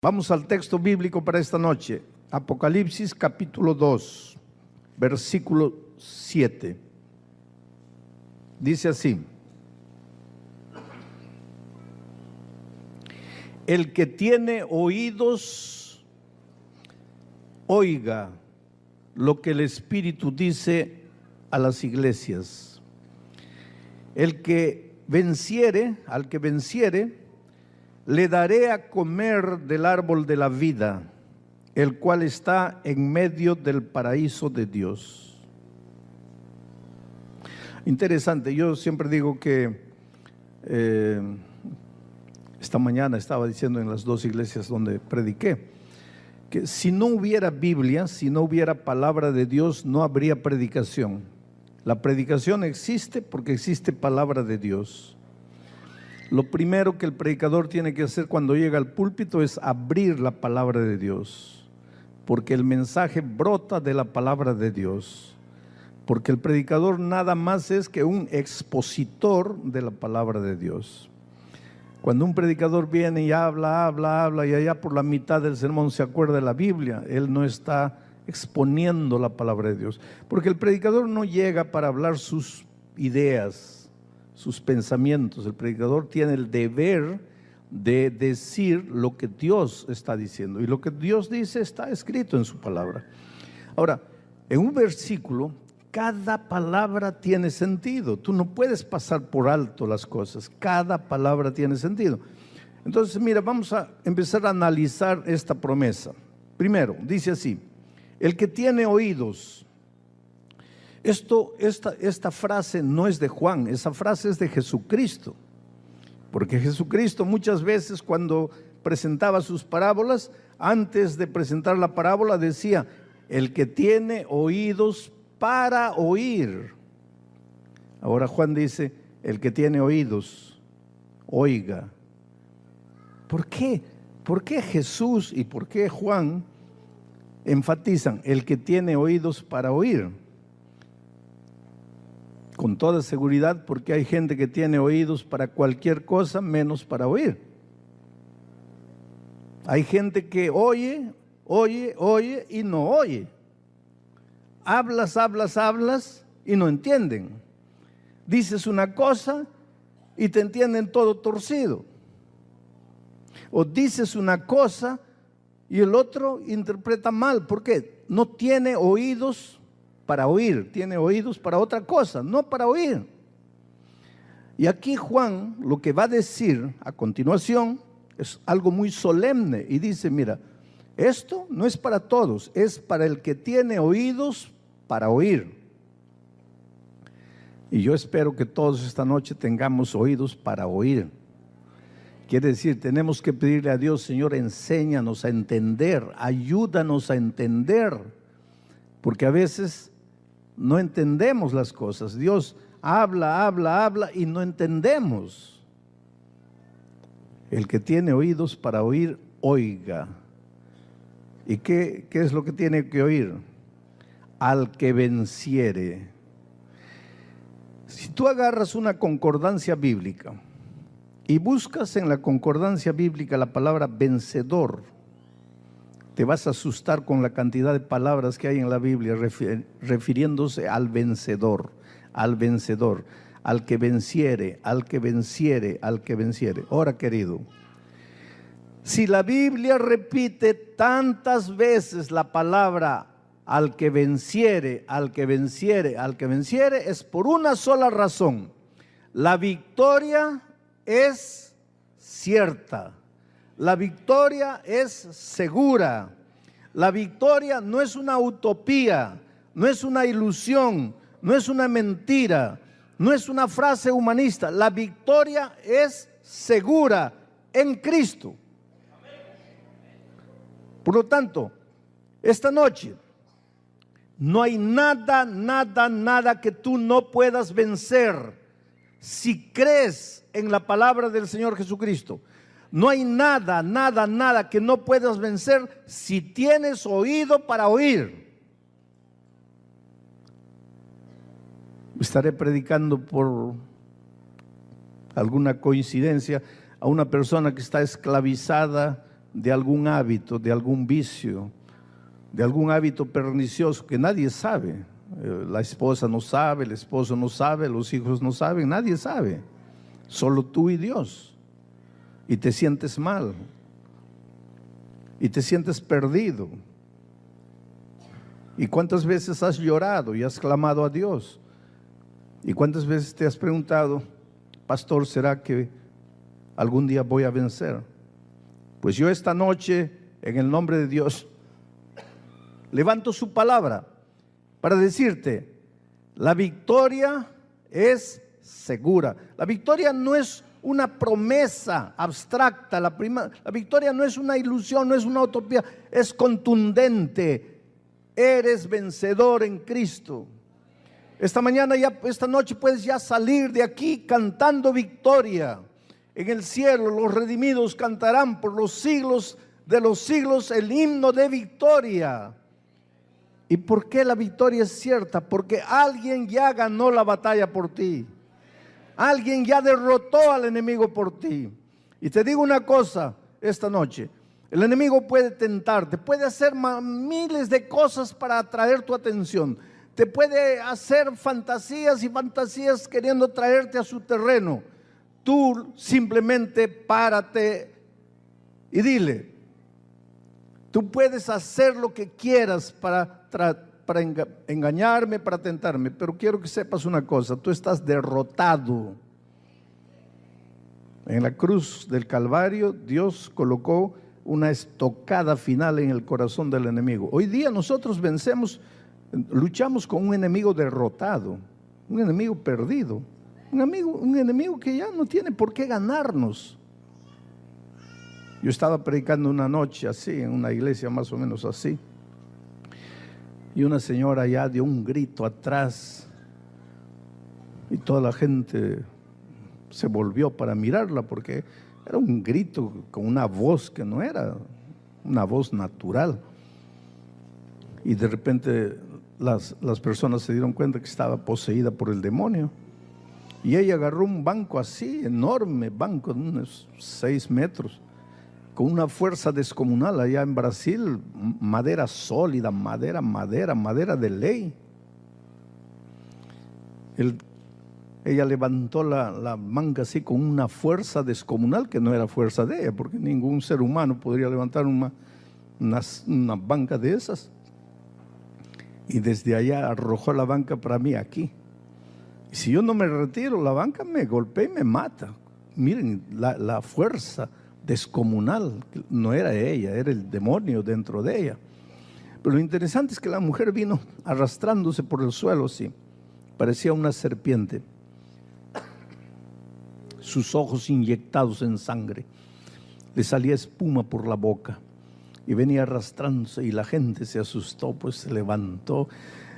Vamos al texto bíblico para esta noche. Apocalipsis capítulo 2, versículo 7. Dice así: el que tiene oídos, oiga lo que el Espíritu dice a las iglesias. El que venciere, al que venciere, le daré a comer del árbol de la vida, el cual está en medio del paraíso de Dios. Interesante, yo siempre digo que esta mañana estaba diciendo en las dos iglesias donde prediqué, que si no hubiera Biblia, si no hubiera palabra de Dios, no habría predicación. La predicación existe porque existe palabra de Dios. Lo primero que el predicador tiene que hacer cuando llega al púlpito es abrir la palabra de Dios, porque el mensaje brota de la palabra de Dios, porque el predicador nada más es que un expositor de la palabra de Dios. Cuando un predicador viene y habla y allá por la mitad del sermón se acuerda de la Biblia, él no está exponiendo la palabra de Dios, porque el predicador no llega para hablar sus ideas, sus pensamientos. El predicador tiene el deber de decir lo que Dios está diciendo, y lo que Dios dice está escrito en su palabra. Ahora, en un versículo, cada palabra tiene sentido. Tú no puedes pasar por alto las cosas. Cada palabra tiene sentido. Entonces, mira, vamos a empezar a analizar esta promesa. Primero, dice así: el que tiene oídos. Esta frase no es de Juan, esa frase es de Jesucristo. Porque Jesucristo muchas veces cuando presentaba sus parábolas, antes de presentar la parábola decía: el que tiene oídos para oír. Ahora Juan dice: el que tiene oídos, oiga. ¿Por qué? ¿Por qué Jesús y por qué Juan enfatizan el que tiene oídos para oír? Con toda seguridad, porque hay gente que tiene oídos para cualquier cosa menos para oír. Hay gente que oye y no oye. Hablas y no entienden. Dices una cosa y te entienden todo torcido. O dices una cosa y el otro interpreta mal. ¿Por qué? No tiene oídos para oír, tiene oídos para otra cosa, no para oír. Y aquí Juan lo que va a decir a continuación es algo muy solemne y dice: mira, esto no es para todos, es para el que tiene oídos para oír. Y yo espero que todos esta noche tengamos oídos para oír. Quiere decir, tenemos que pedirle a Dios: Señor, enséñanos a entender, ayúdanos a entender, porque a veces no entendemos las cosas. Dios habla y no entendemos. El que tiene oídos para oír, oiga. ¿Y qué es lo que tiene que oír? Al que venciere. Si tú agarras una concordancia bíblica y buscas en la concordancia bíblica la palabra vencedor, te vas a asustar con la cantidad de palabras que hay en la Biblia refiriéndose al vencedor, al que venciere, al que venciere, al que venciere. Ahora, querido, si la Biblia repite tantas veces la palabra al que venciere, al que venciere, al que venciere, es por una sola razón: la victoria es cierta. La victoria es segura. La victoria no es una utopía, no es una ilusión, no es una mentira, no es una frase humanista. La victoria es segura en Cristo. Por lo tanto, esta noche no hay nada que tú no puedas vencer si crees en la palabra del Señor Jesucristo. No hay nada que no puedas vencer si tienes oído para oír. Estaré predicando por alguna coincidencia a una persona que está esclavizada de algún hábito, de algún vicio, de algún hábito pernicioso que nadie sabe. La esposa no sabe, el esposo no sabe, los hijos no saben, nadie sabe. Solo tú y Dios. Y te sientes mal. Y te sientes perdido. ¿Y cuántas veces has llorado y has clamado a Dios? ¿Y cuántas veces te has preguntado, pastor, ¿será que algún día voy a vencer? Pues yo esta noche, en el nombre de Dios, levanto su palabra para decirte, la victoria es segura. La victoria no es una promesa abstracta, la victoria no es una ilusión, no es una utopía, es contundente. Eres vencedor en Cristo. Esta mañana, esta noche puedes ya salir de aquí cantando victoria. En el cielo los redimidos cantarán por los siglos de los siglos el himno de victoria. ¿Y por qué la victoria es cierta? Porque alguien ya ganó la batalla por ti. Alguien ya derrotó al enemigo por ti. Y te digo una cosa esta noche. El enemigo puede tentarte, puede hacer miles de cosas para atraer tu atención. Te puede hacer fantasías y fantasías queriendo traerte a su terreno. Tú simplemente párate y dile, tú puedes hacer lo que quieras para engañarme, para tentarme, pero quiero que sepas una cosa, tú estás derrotado. En la cruz del Calvario, Dios colocó una estocada final en el corazón del enemigo. Hoy día nosotros luchamos con un enemigo derrotado, un enemigo perdido, un enemigo que ya no tiene por qué ganarnos. Yo estaba predicando una noche así, en una iglesia más o menos así, y una señora ya dio un grito atrás, y toda la gente se volvió para mirarla, porque era un grito con una voz que no era una voz natural. Y de repente las personas se dieron cuenta que estaba poseída por el demonio. Y ella agarró un banco así, enorme banco de unos 6 metros, con una fuerza descomunal. Allá en Brasil, madera sólida, madera de ley. Ella levantó la manga así con una fuerza descomunal que no era fuerza de ella, porque ningún ser humano podría levantar una banca de esas. Y desde allá arrojó la banca para mí aquí. Y si yo no me retiro, la banca me golpea y me mata. Miren, la fuerza descomunal no era ella, era el demonio dentro de ella. Pero lo interesante es que la mujer vino arrastrándose por el suelo así, parecía una serpiente. Sus ojos inyectados en sangre, le salía espuma por la boca y venía arrastrándose, y la gente se asustó, pues se levantó,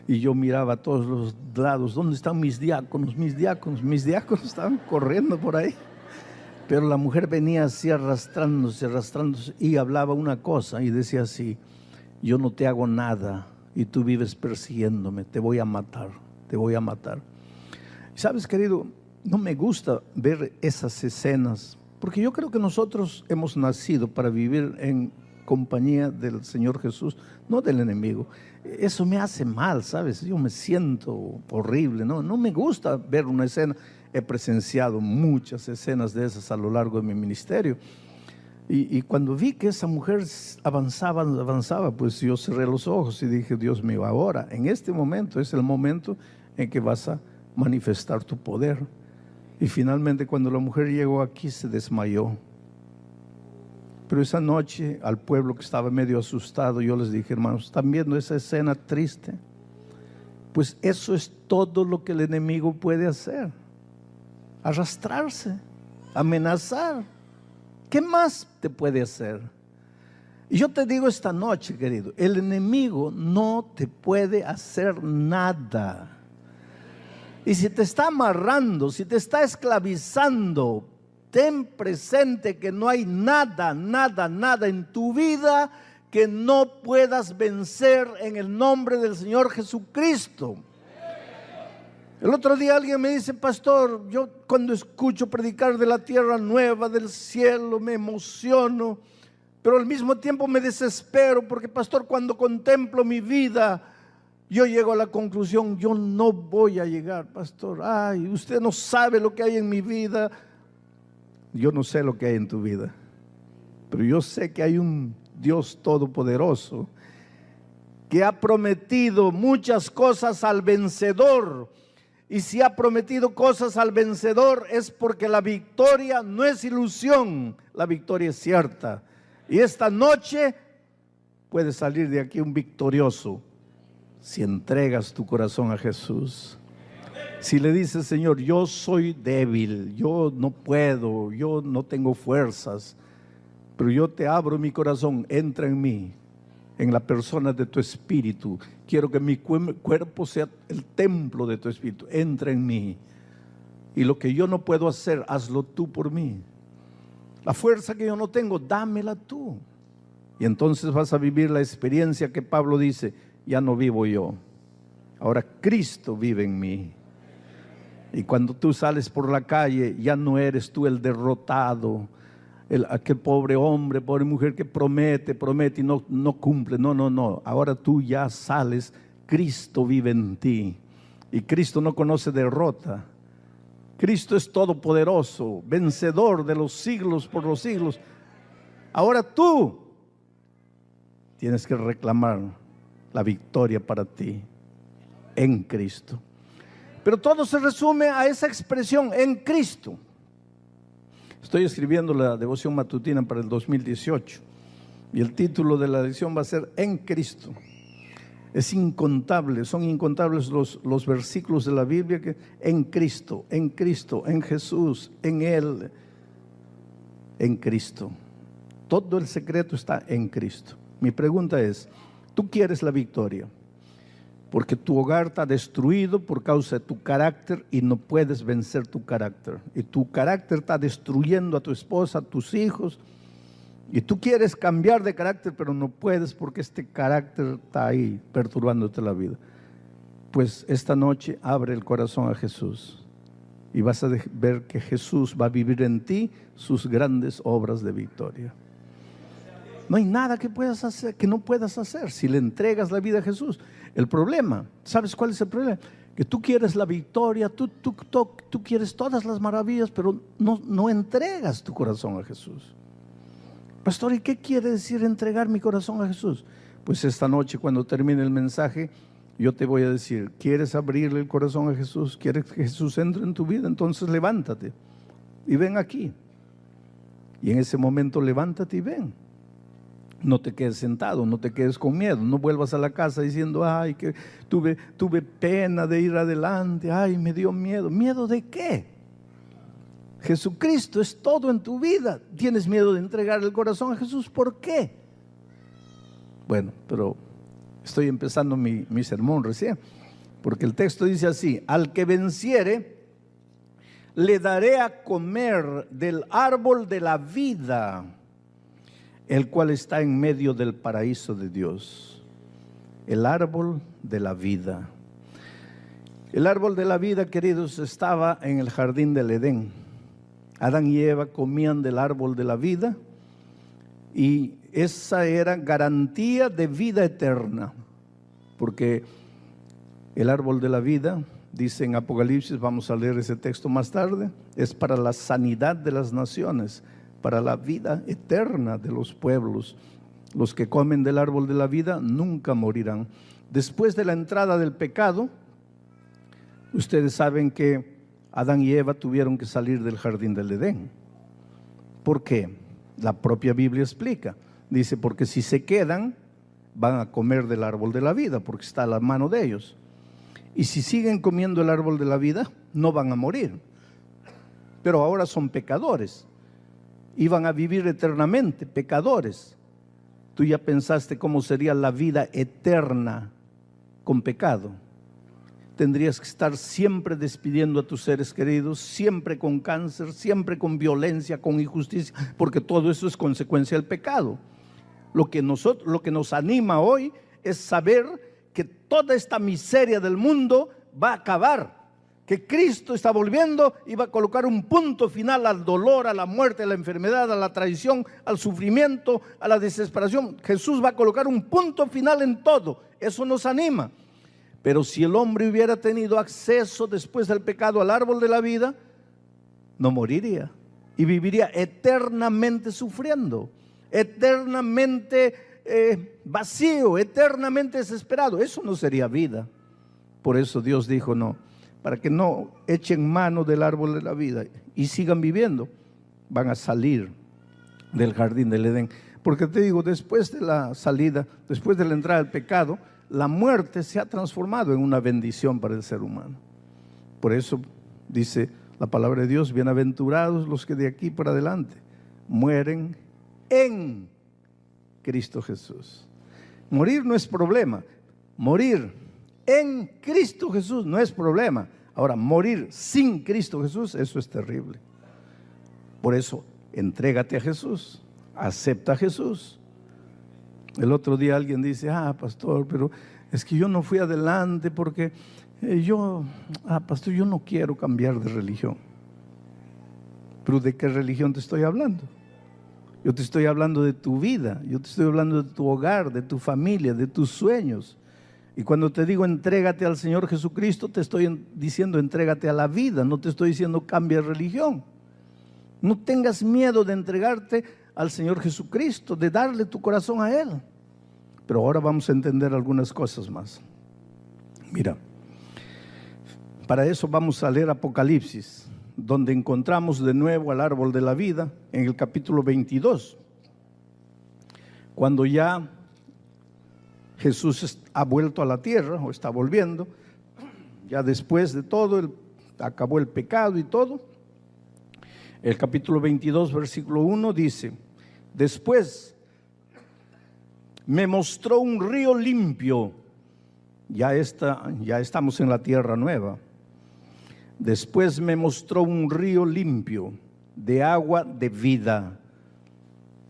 y yo miraba a todos los lados, ¿dónde están mis diáconos? Mis diáconos estaban corriendo por ahí, pero la mujer venía así arrastrándose, y hablaba una cosa y decía así, yo no te hago nada y tú vives persiguiéndome, te voy a matar. ¿Sabes, querido? No me gusta ver esas escenas, porque yo creo que nosotros hemos nacido para vivir en compañía del Señor Jesús, no del enemigo. Eso me hace mal, ¿sabes? Yo me siento horrible, no me gusta ver una escena. He presenciado muchas escenas de esas a lo largo de mi ministerio. Y cuando vi que esa mujer avanzaba, pues yo cerré los ojos y dije, Dios mío, ahora, en este momento, es el momento en que vas a manifestar tu poder. Y finalmente, cuando la mujer llegó aquí, se desmayó. Pero esa noche, al pueblo que estaba medio asustado, yo les dije, hermanos, ¿están viendo esa escena triste? Pues eso es todo lo que el enemigo puede hacer. Arrastrarse, amenazar. ¿Qué más te puede hacer? Y yo te digo esta noche, querido, el enemigo no te puede hacer nada. Y si te está amarrando, si te está esclavizando, ten presente que no hay nada en tu vida que no puedas vencer en el nombre del Señor Jesucristo. El otro día alguien me dice, pastor, yo cuando escucho predicar de la tierra nueva, del cielo, me emociono. Pero al mismo tiempo me desespero porque, pastor, cuando contemplo mi vida, yo llego a la conclusión, yo no voy a llegar, pastor. Ay, usted no sabe lo que hay en mi vida. Yo no sé lo que hay en tu vida, pero yo sé que hay un Dios todopoderoso que ha prometido muchas cosas al vencedor. Y si ha prometido cosas al vencedor es porque la victoria no es ilusión, la victoria es cierta. Y esta noche puedes salir de aquí un victorioso si entregas tu corazón a Jesús. Si le dices, Señor, yo soy débil, yo no puedo, yo no tengo fuerzas, pero yo te abro mi corazón, entra en mí, en la persona de tu espíritu. Quiero que mi cuerpo sea el templo de tu espíritu, entra en mí. Y lo que yo no puedo hacer, hazlo tú por mí. La fuerza que yo no tengo, dámela tú. Y entonces vas a vivir la experiencia que Pablo dice, ya no vivo yo, ahora Cristo vive en mí. Y cuando tú sales por la calle, ya no eres tú el derrotado, aquel pobre hombre, pobre mujer que promete y no cumple. No. Ahora tú ya sales, Cristo vive en ti. Y Cristo no conoce derrota. Cristo es todopoderoso, vencedor de los siglos por los siglos. Ahora tú tienes que reclamar la victoria para ti en Cristo. Pero todo se resume a esa expresión, en Cristo. Estoy escribiendo la devoción matutina para el 2018 y el título de la lección va a ser En Cristo. Es incontable, son incontables los versículos de la Biblia que en Cristo, en Jesús, en Él, en Cristo. Todo el secreto está en Cristo. Mi pregunta es, ¿tú quieres la victoria? Porque tu hogar está destruido por causa de tu carácter y no puedes vencer tu carácter. Y tu carácter está destruyendo a tu esposa, a tus hijos. Y tú quieres cambiar de carácter, pero no puedes porque este carácter está ahí perturbándote la vida. Pues esta noche abre el corazón a Jesús y vas a ver que Jesús va a vivir en ti sus grandes obras de victoria. No hay nada que puedas hacer, que no puedas hacer si le entregas la vida a Jesús. El problema, ¿sabes cuál es el problema? Que tú quieres la victoria, tú quieres todas las maravillas, pero no entregas tu corazón a Jesús. Pastor, ¿y qué quiere decir entregar mi corazón a Jesús? Pues esta noche, cuando termine el mensaje, yo te voy a decir, ¿quieres abrirle el corazón a Jesús? ¿Quieres que Jesús entre en tu vida? Entonces levántate y ven aquí. Y en ese momento levántate y ven. No te quedes sentado, no te quedes con miedo, no vuelvas a la casa diciendo, ay, que tuve pena de ir adelante, ay, me dio miedo. ¿Miedo de qué? Jesucristo es todo en tu vida. ¿Tienes miedo de entregar el corazón a Jesús? ¿Por qué? Bueno, pero estoy empezando mi sermón recién, porque el texto dice así, al que venciere, le daré a comer del árbol de la vida, el cual está en medio del paraíso de Dios. El árbol de la vida. El árbol de la vida, queridos, estaba en el jardín del Edén. Adán y Eva comían del árbol de la vida y esa era garantía de vida eterna, porque el árbol de la vida, dice en Apocalipsis, vamos a leer ese texto más tarde, es para la sanidad de las naciones, para la vida eterna de los pueblos. Los que comen del árbol de la vida nunca morirán. Después de la entrada del pecado, ustedes saben que Adán y Eva tuvieron que salir del jardín del Edén. ¿Por qué? La propia Biblia explica. Dice, porque si se quedan, van a comer del árbol de la vida, porque está a la mano de ellos. Y si siguen comiendo el árbol de la vida, no van a morir. Pero ahora son pecadores. Iban a vivir eternamente, pecadores. Tú ya pensaste cómo sería la vida eterna con pecado. Tendrías que estar siempre despidiendo a tus seres queridos, siempre con cáncer, siempre con violencia, con injusticia, porque todo eso es consecuencia del pecado. Lo que nos anima hoy es saber que toda esta miseria del mundo va a acabar, que Cristo está volviendo y va a colocar un punto final al dolor, a la muerte, a la enfermedad, a la traición, al sufrimiento, a la desesperación. Jesús va a colocar un punto final en todo. Eso nos anima. Pero si el hombre hubiera tenido acceso después del pecado al árbol de la vida, no moriría y viviría eternamente sufriendo, eternamente vacío, eternamente desesperado. Eso no sería vida. Por eso Dios dijo no, para que no echen mano del árbol de la vida y sigan viviendo, van a salir del jardín del Edén. Porque te digo, después de la salida, después de la entrada del pecado, la muerte se ha transformado en una bendición para el ser humano. Por eso dice la palabra de Dios: bienaventurados los que de aquí para adelante mueren en Cristo Jesús. Morir no es problema. Morir en Cristo Jesús no es problema. Ahora, morir sin Cristo Jesús, eso es terrible. Por eso, entrégate a Jesús, acepta a Jesús. El otro día alguien dice: pastor, pero es que yo no fui adelante porque pastor, yo no quiero cambiar de religión. ¿Pero de qué religión te estoy hablando? Yo te estoy hablando de tu vida, yo te estoy hablando de tu hogar, de tu familia, de tus sueños. Y cuando te digo entrégate al Señor Jesucristo, te estoy diciendo entrégate a la vida, no te estoy diciendo cambia de religión. No tengas miedo de entregarte al Señor Jesucristo, de darle tu corazón a Él. Pero ahora vamos a entender algunas cosas más. Mira, para eso vamos a leer Apocalipsis, donde encontramos de nuevo al árbol de la vida en el capítulo 22, cuando ya Jesús ha vuelto a la tierra, o está volviendo, ya después de todo, acabó el pecado y todo. El capítulo 22, versículo 1 dice: después me mostró un río limpio. Ya estamos en la tierra nueva. Después me mostró un río limpio de agua de vida.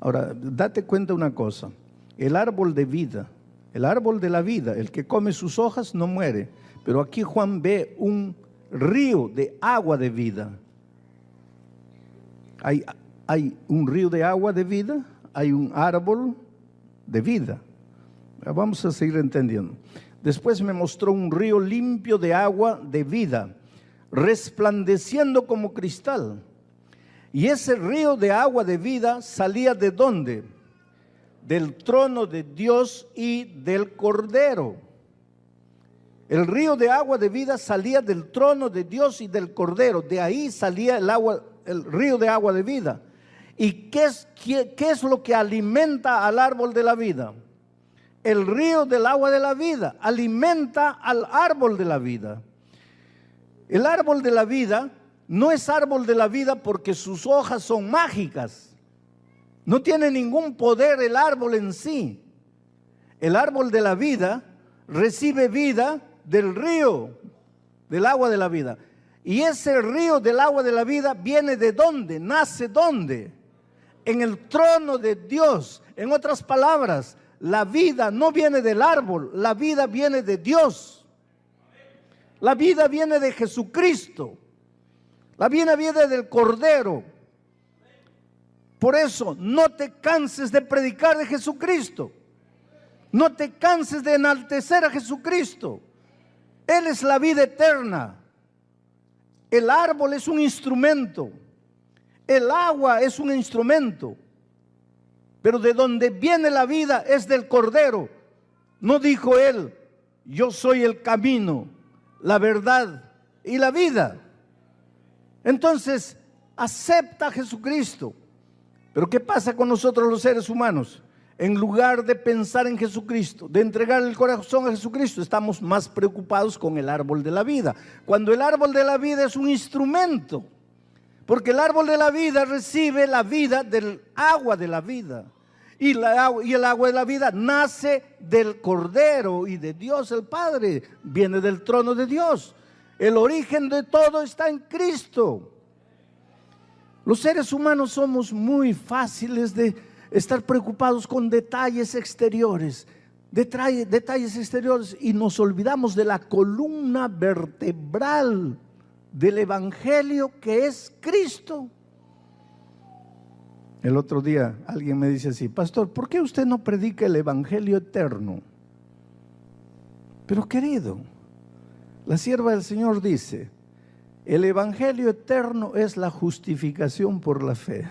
Ahora, date cuenta una cosa: el árbol de vida, el árbol de la vida, el que come sus hojas no muere. Pero aquí Juan ve un río de agua de vida. Hay un río de agua de vida, hay un árbol de vida. Vamos a seguir entendiendo. Después me mostró un río limpio de agua de vida, resplandeciendo como cristal. Y ese río de agua de vida salía ¿de dónde? Del trono de Dios y del Cordero. El río de agua de vida salía del trono de Dios y del Cordero. De ahí salía el río de agua de vida. ¿Y qué es lo que alimenta al árbol de la vida? El río del agua de la vida alimenta al árbol de la vida. El árbol de la vida no es árbol de la vida porque sus hojas son mágicas. No tiene ningún poder el árbol en sí. El árbol de la vida recibe vida del río del agua de la vida. Y ese río del agua de la vida viene ¿de dónde? ¿Nace dónde? En el trono de Dios. En otras palabras, la vida no viene del árbol, la vida viene de Dios. La vida viene de Jesucristo. La vida viene del Cordero. Por eso, no te canses de predicar de Jesucristo. No te canses de enaltecer a Jesucristo. Él es la vida eterna. El árbol es un instrumento. El agua es un instrumento. Pero de donde viene la vida es del Cordero. No dijo Él: yo soy el camino, la verdad y la vida. Entonces, acepta a Jesucristo. Pero ¿qué pasa con nosotros los seres humanos? En lugar de pensar en Jesucristo, de entregar el corazón a Jesucristo, estamos más preocupados con el árbol de la vida. Cuando el árbol de la vida es un instrumento. Porque el árbol de la vida recibe la vida del agua de la vida. Y el agua de la vida nace del Cordero y de Dios el Padre. Viene del trono de Dios. El origen de todo está en Cristo. Los seres humanos somos muy fáciles de estar preocupados con detalles exteriores. Detalles exteriores, y nos olvidamos de la columna vertebral del evangelio que es Cristo. El otro día alguien me dice así: pastor, ¿por qué usted no predica el evangelio eterno? Pero querido, la sierva del Señor dice: el evangelio eterno es la justificación por la fe.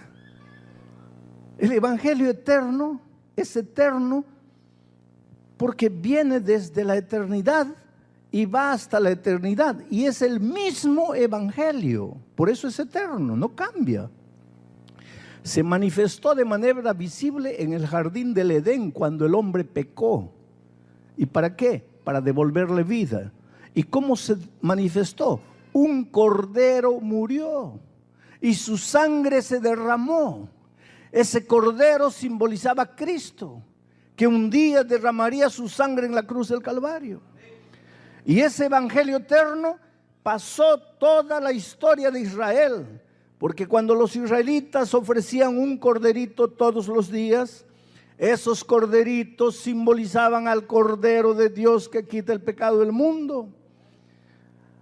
El evangelio eterno es eterno porque viene desde la eternidad y va hasta la eternidad, y es el mismo evangelio. Por eso es eterno, no cambia. Se manifestó de manera visible en el jardín del Edén cuando el hombre pecó. ¿Y para qué? Para devolverle vida. ¿Y cómo se manifestó? Un cordero murió y su sangre se derramó. Ese cordero simbolizaba a Cristo, que un día derramaría su sangre en la cruz del Calvario. Y ese evangelio eterno pasó toda la historia de Israel, porque cuando los israelitas ofrecían un corderito todos los días, esos corderitos simbolizaban al Cordero de Dios que quita el pecado del mundo.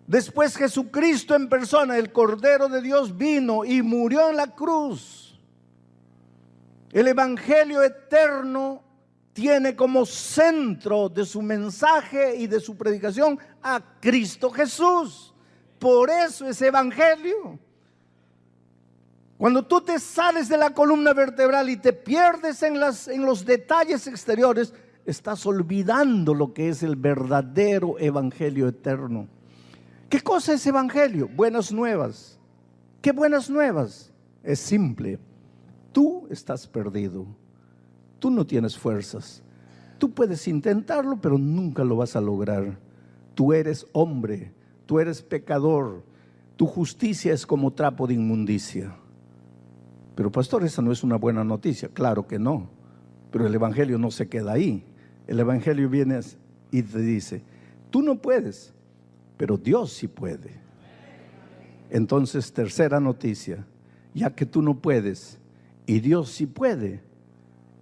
Después Jesucristo en persona, el Cordero de Dios, vino y murió en la cruz. El evangelio eterno tiene como centro de su mensaje y de su predicación a Cristo Jesús. Por eso ese evangelio. Cuando tú te sales de la columna vertebral y te pierdes en los detalles exteriores, estás olvidando lo que es el verdadero evangelio eterno. ¿Qué cosa es evangelio? Buenas nuevas. ¿Qué buenas nuevas? Es simple. Tú estás perdido. Tú no tienes fuerzas. Tú puedes intentarlo, pero nunca lo vas a lograr. Tú eres hombre, tú eres pecador. Tu justicia es como trapo de inmundicia. Pero pastor, esa no es una buena noticia. Claro que no. Pero el evangelio no se queda ahí. El evangelio viene y te dice: tú no puedes, pero Dios sí puede. Entonces, tercera noticia: ya que tú no puedes y Dios sí puede,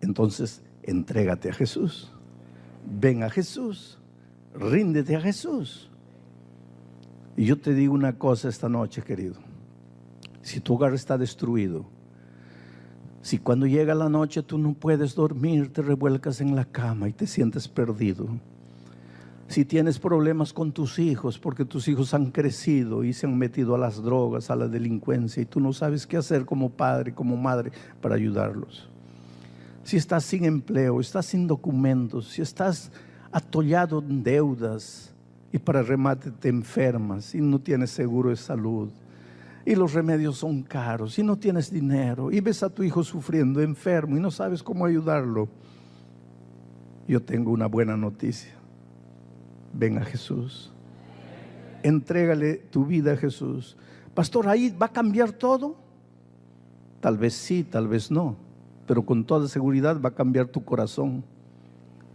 entonces entrégate a Jesús. Ven a Jesús, ríndete a Jesús. Y yo te digo una cosa esta noche, querido: si tu hogar está destruido, si cuando llega la noche tú no puedes dormir, te revuelcas en la cama y te sientes perdido, si tienes problemas con tus hijos porque tus hijos han crecido y se han metido a las drogas, a la delincuencia, y tú no sabes qué hacer como padre, como madre para ayudarlos, si estás sin empleo, estás sin documentos, si estás atollado en deudas y para remate te enfermas y no tienes seguro de salud y los remedios son caros y no tienes dinero y ves a tu hijo sufriendo, enfermo, y no sabes cómo ayudarlo, yo tengo una buena noticia: ven a Jesús, entrégale tu vida a Jesús. Pastor, ¿ahí va a cambiar todo? Tal vez sí, tal vez no, pero con toda seguridad va a cambiar tu corazón.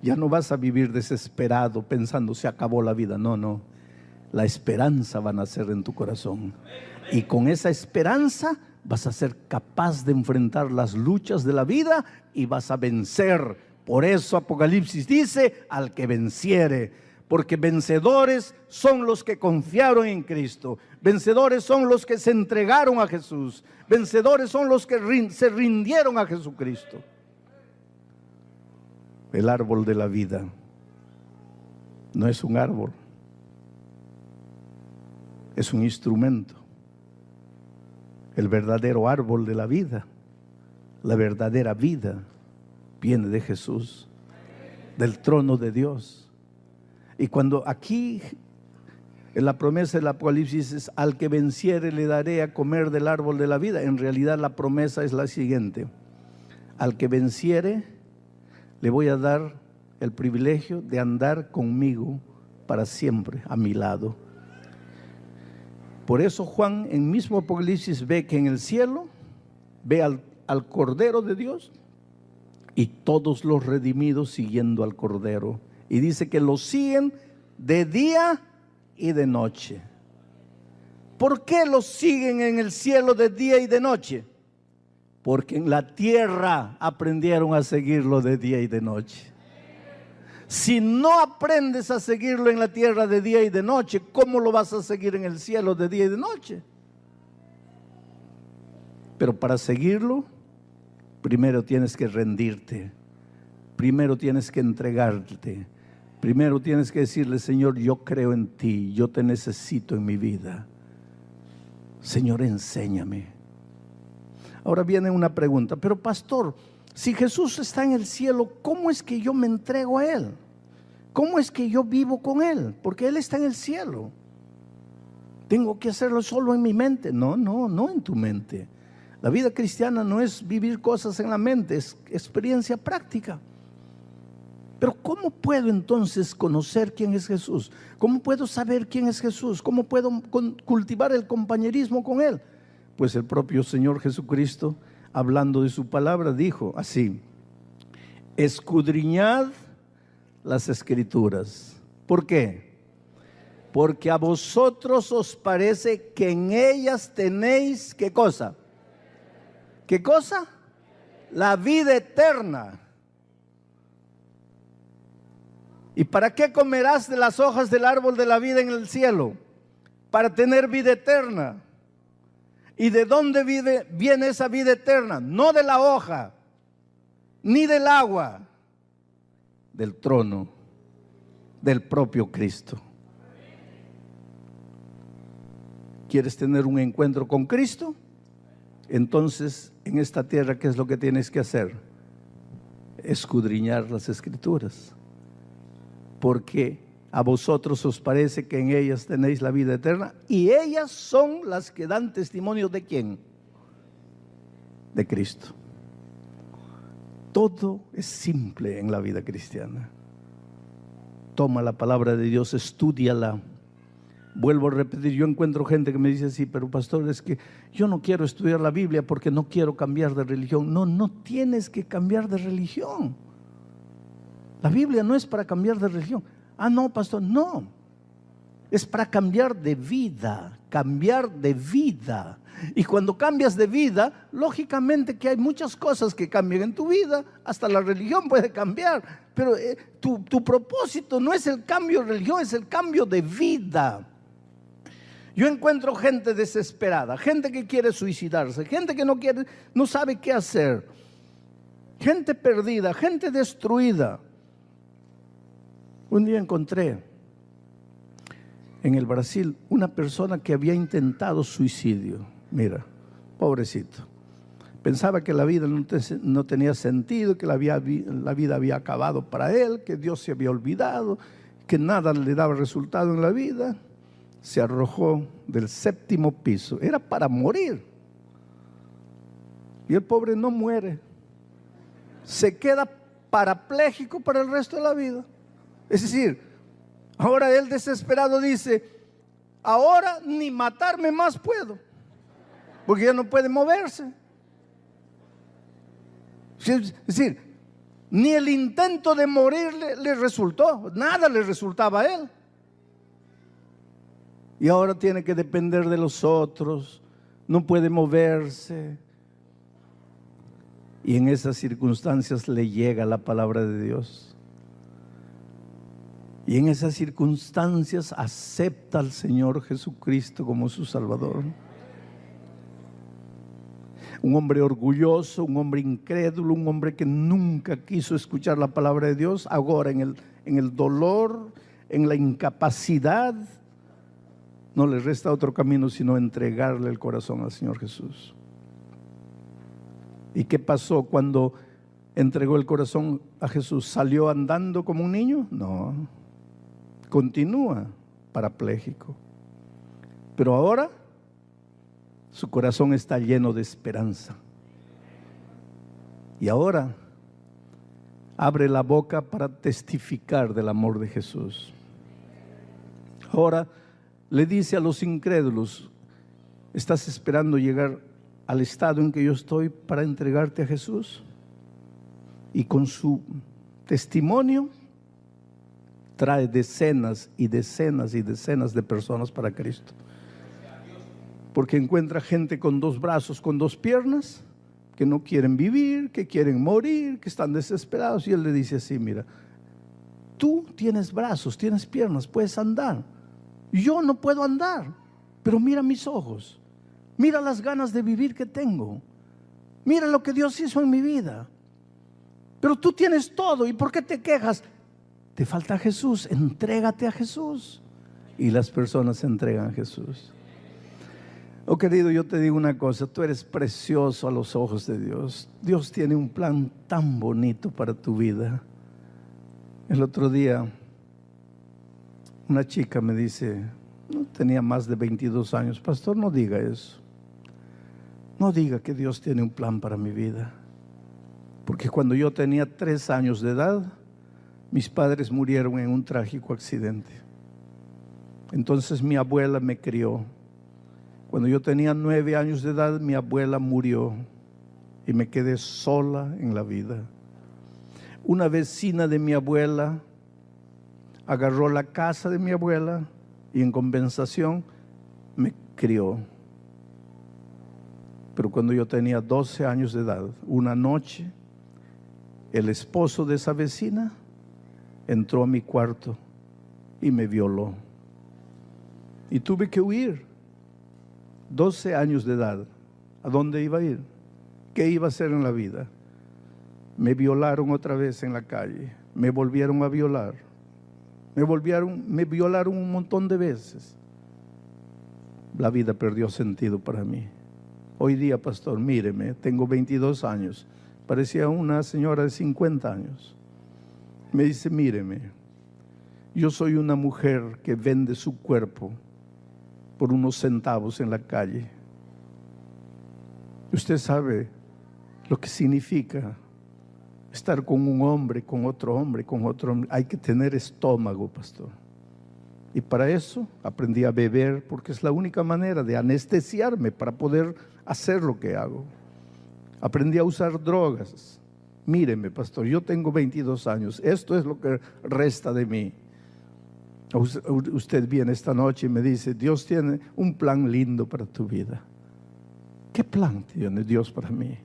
Ya no vas a vivir desesperado pensando se acabó la vida. No, no, la esperanza va a nacer en tu corazón, y con esa esperanza vas a ser capaz de enfrentar las luchas de la vida y vas a vencer. Por eso Apocalipsis dice: al que venciere. Porque vencedores son los que confiaron en Cristo. Vencedores son los que se entregaron a Jesús. Vencedores son los que se rindieron a Jesucristo. El árbol de la vida no es un árbol, es un instrumento. El verdadero árbol de la vida, la verdadera vida, viene de Jesús, del trono de Dios. Y cuando aquí en la promesa del Apocalipsis es: al que venciere le daré a comer del árbol de la vida, en realidad la promesa es la siguiente: al que venciere le voy a dar el privilegio de andar conmigo para siempre a mi lado. Por eso Juan en mismo Apocalipsis ve que en el cielo ve al Cordero de Dios y todos los redimidos siguiendo al Cordero. Y dice que lo siguen de día y de noche. ¿Por qué los siguen en el cielo de día y de noche? Porque en la tierra aprendieron a seguirlo de día y de noche. Si no aprendes a seguirlo en la tierra de día y de noche, ¿cómo lo vas a seguir en el cielo de día y de noche? Pero para seguirlo, primero tienes que rendirte, primero tienes que entregarte, primero tienes que decirle: Señor, yo creo en ti, yo te necesito en mi vida. Señor, enséñame. Ahora viene una pregunta: pero pastor, si Jesús está en el cielo, ¿cómo es que yo me entrego a Él? ¿Cómo es que yo vivo con Él? Porque Él está en el cielo. ¿Tengo que hacerlo solo en mi mente? No en tu mente. La vida cristiana no es vivir cosas en la mente, es experiencia práctica. Pero ¿cómo puedo entonces conocer quién es Jesús? ¿Cómo puedo saber quién es Jesús? ¿Cómo puedo cultivar el compañerismo con Él? Pues el propio Señor Jesucristo, hablando de su palabra, dijo así: escudriñad las Escrituras. ¿Por qué? Porque a vosotros os parece que en ellas tenéis, ¿qué cosa? ¿Qué cosa? La vida eterna. ¿Y para qué comerás de las hojas del árbol de la vida en el cielo? Para tener vida eterna. ¿Y de dónde viene esa vida eterna? No de la hoja, ni del agua, del trono, del propio Cristo. ¿Quieres tener un encuentro con Cristo? Entonces, en esta tierra, ¿qué es lo que tienes que hacer? Escudriñar las Escrituras. Porque a vosotros os parece que en ellas tenéis la vida eterna, y ellas son las que dan testimonio ¿de quién? De Cristo. Todo es simple en la vida cristiana. Toma la palabra de Dios, estúdiala. Vuelvo a repetir, yo encuentro gente que me dice: sí, pero pastor, es que yo no quiero estudiar la Biblia porque no quiero cambiar de religión. No tienes que cambiar de religión. La Biblia no es para cambiar de religión. Ah, no, pastor, no. Es para cambiar de vida, cambiar de vida. Y cuando cambias de vida, lógicamente que hay muchas cosas que cambian en tu vida, hasta la religión puede cambiar, pero tu propósito no es el cambio de religión, es el cambio de vida. Yo encuentro gente desesperada, gente que quiere suicidarse, gente que no sabe qué hacer, gente perdida, gente destruida. Un día encontré en el Brasil una persona que había intentado suicidio. Mira, pobrecito. Pensaba que la vida no tenía sentido, que la vida había acabado para él, que Dios se había olvidado, que nada le daba resultado en la vida. Se arrojó del 7º piso. Era para morir. Y el pobre no muere. Se queda parapléjico para el resto de la vida. Es decir, ahora él desesperado dice: ahora ni matarme más puedo, porque ya no puede moverse. Es decir, ni el intento de morir le resultó, nada le resultaba a él. Y ahora tiene que depender de los otros, no puede moverse. Y en esas circunstancias le llega la palabra de Dios. Y en esas circunstancias acepta al Señor Jesucristo como su Salvador. Un hombre orgulloso, un hombre incrédulo, un hombre que nunca quiso escuchar la palabra de Dios, ahora en el dolor, en la incapacidad, no le resta otro camino sino entregarle el corazón al Señor Jesús. ¿Y qué pasó cuando entregó el corazón a Jesús? ¿Salió andando como un niño? No. Continúa parapléjico. Pero ahora su corazón está lleno de esperanza. Y ahora abre la boca para testificar del amor de Jesús. Ahora le dice a los incrédulos: ¿estás esperando llegar al estado en que yo estoy para entregarte a Jesús? Y con su testimonio trae decenas y decenas y decenas de personas para Cristo. Porque encuentra gente con 2 brazos, con 2 piernas, que no quieren vivir, que quieren morir, que están desesperados. Y él le dice así: mira, Tú tienes brazos, tienes piernas, puedes andar. Yo no puedo andar, pero mira mis ojos. Mira las ganas de vivir que tengo. Mira lo que Dios hizo en mi vida. Pero tú tienes todo, ¿y por qué te quejas? Te falta Jesús, entrégate a Jesús. Y las personas se entregan a Jesús. Oh querido, yo te digo una cosa, tú eres precioso a los ojos de Dios. Dios tiene un plan tan bonito para tu vida. El otro día, una chica me dice, no tenía más de 22 años, pastor, no diga eso. No diga que Dios tiene un plan para mi vida. Porque cuando yo tenía 3 años de edad, mis padres murieron en un trágico accidente. Entonces mi abuela me crió. Cuando yo tenía 9 años de edad, mi abuela murió y me quedé sola en la vida. Una vecina de mi abuela agarró la casa de mi abuela y en compensación me crió. Pero cuando yo tenía 12 años de edad, una noche, el esposo de esa vecina entró a mi cuarto y me violó. Y tuve que huir. 12 años de edad. ¿A dónde iba a ir? ¿Qué iba a hacer en la vida? Me violaron otra vez en la calle. Me volvieron a violar. Me violaron un montón de veces. La vida perdió sentido para mí. Hoy día, pastor, míreme, tengo 22 años. Parecía una señora de 50 años. Me dice, míreme, yo soy una mujer que vende su cuerpo por unos centavos en la calle. Usted sabe lo que significa estar con un hombre, con otro hombre, con otro hombre. Hay que tener estómago, pastor. Y para eso aprendí a beber, porque es la única manera de anestesiarme para poder hacer lo que hago. Aprendí a usar drogas. Míreme, pastor, yo tengo 22 años. Esto es lo que resta de mí. Usted viene esta noche y me dice, Dios tiene un plan lindo para tu vida. ¿Qué plan tiene Dios para mí?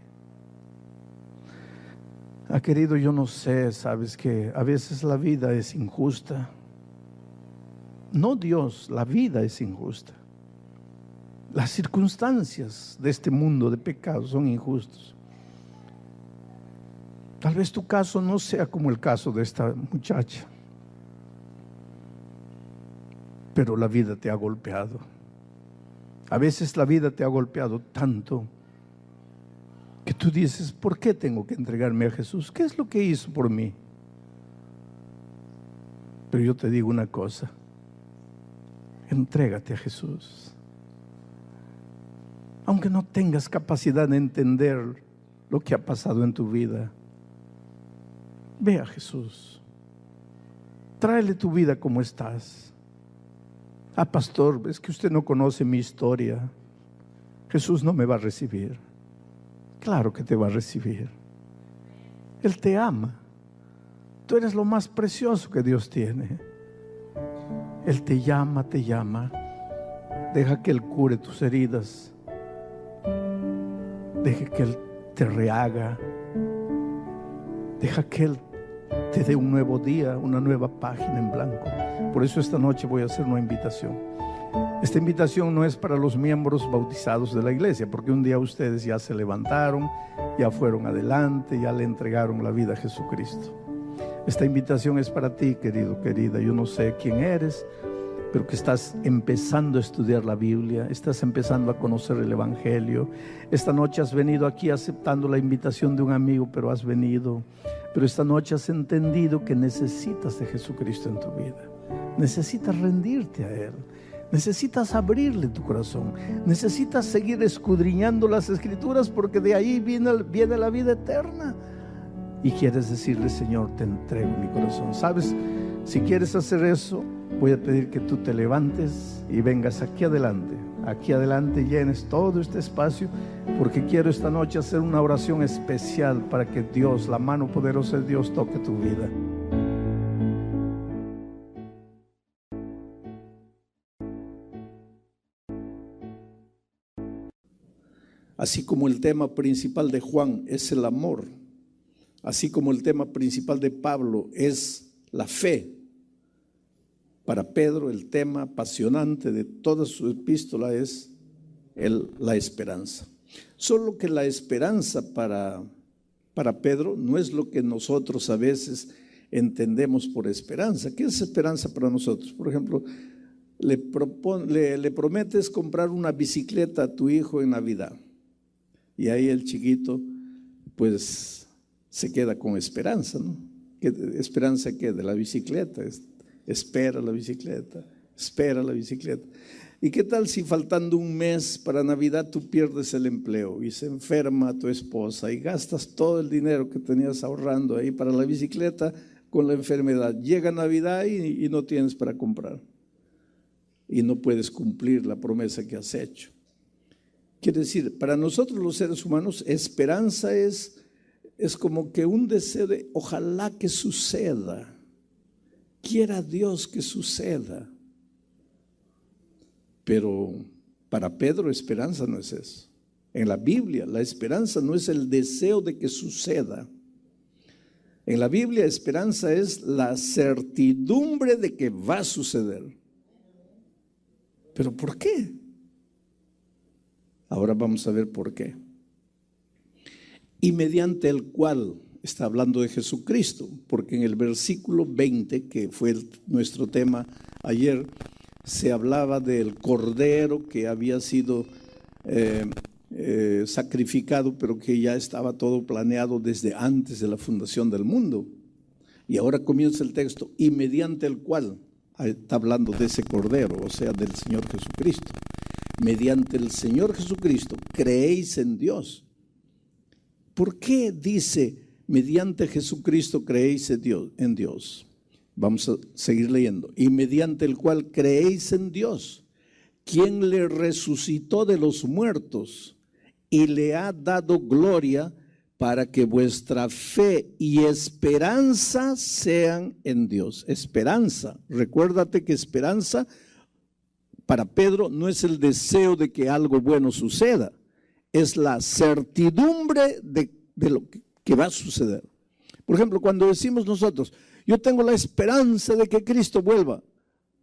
Querido, yo no sé, sabes que a veces la vida es injusta. No Dios, la vida es injusta. Las circunstancias de este mundo de pecado son injustos. Tal vez tu caso no sea como el caso de esta muchacha, pero la vida te ha golpeado. A veces la vida te ha golpeado tanto que tú dices, ¿por qué tengo que entregarme a Jesús? ¿Qué es lo que hizo por mí? Pero yo te digo una cosa, entrégate a Jesús. Aunque no tengas capacidad de entender lo que ha pasado en tu vida, ve a Jesús. Tráele tu vida como estás. Pastor, es que usted no conoce mi historia. Jesús no me va a recibir. Claro que te va a recibir. Él te ama. Tú eres lo más precioso que Dios tiene. Él te llama, te llama. Deja que Él cure tus heridas. Deja que Él te rehaga. Deja que Él te dé un nuevo día, una nueva página en blanco. Por eso esta noche voy a hacer una invitación. Esta invitación no es para los miembros bautizados de la iglesia, porque un día ustedes ya se levantaron, ya fueron adelante, ya le entregaron la vida a Jesucristo. Esta invitación es para ti, querido, querida. Yo no sé quién eres, pero que estás empezando a estudiar la Biblia, estás empezando a conocer el Evangelio. Esta noche has venido aquí aceptando la invitación de un amigo, pero has venido. Pero esta noche has entendido que necesitas de Jesucristo en tu vida. Necesitas rendirte a Él. Necesitas abrirle tu corazón. Necesitas seguir escudriñando las Escrituras, porque de ahí viene la vida eterna. Y quieres decirle, Señor, te entrego mi corazón. ¿Sabes? Si quieres hacer eso, voy a pedir que tú te levantes y vengas aquí adelante. Aquí adelante, llenes todo este espacio, porque quiero esta noche hacer una oración especial para que Dios, la mano poderosa de Dios, toque tu vida. Así como el tema principal de Juan es el amor, así como el tema principal de Pablo es la fe. Para Pedro el tema apasionante de toda su epístola es la esperanza. Solo que la esperanza para Pedro no es lo que nosotros a veces entendemos por esperanza. ¿Qué es esperanza para nosotros? Por ejemplo, le prometes comprar una bicicleta a tu hijo en Navidad y ahí el chiquito pues se queda con esperanza, ¿no? ¿Esperanza qué? De la bicicleta. Espera la bicicleta, espera la bicicleta. ¿Y qué tal si faltando un mes para Navidad tú pierdes el empleo y se enferma tu esposa y gastas todo el dinero que tenías ahorrando ahí para la bicicleta con la enfermedad? Llega Navidad y no tienes para comprar y no puedes cumplir la promesa que has hecho. Quiere decir, para nosotros los seres humanos, esperanza es como que un deseo de ojalá que suceda. Quiera Dios que suceda. Pero para Pedro esperanza no es eso. En la Biblia la esperanza no es el deseo de que suceda. En la Biblia esperanza es la certidumbre de que va a suceder. ¿Pero por qué? Ahora vamos a ver por qué. Y mediante el cual, está hablando de Jesucristo, porque en el versículo 20, que fue nuestro tema ayer, se hablaba del cordero que había sido sacrificado, pero que ya estaba todo planeado desde antes de la fundación del mundo. Y ahora comienza el texto, y mediante el cual, está hablando de ese cordero, o sea, del Señor Jesucristo. Mediante el Señor Jesucristo creéis en Dios. ¿Por qué dice mediante Jesucristo creéis en Dios? Vamos a seguir leyendo. Y mediante el cual creéis en Dios, quien le resucitó de los muertos y le ha dado gloria, para que vuestra fe y esperanza sean en Dios. Esperanza, recuérdate que esperanza para Pedro no es el deseo de que algo bueno suceda, es la certidumbre de lo que va a suceder. Por ejemplo, cuando decimos nosotros, yo tengo la esperanza de que Cristo vuelva,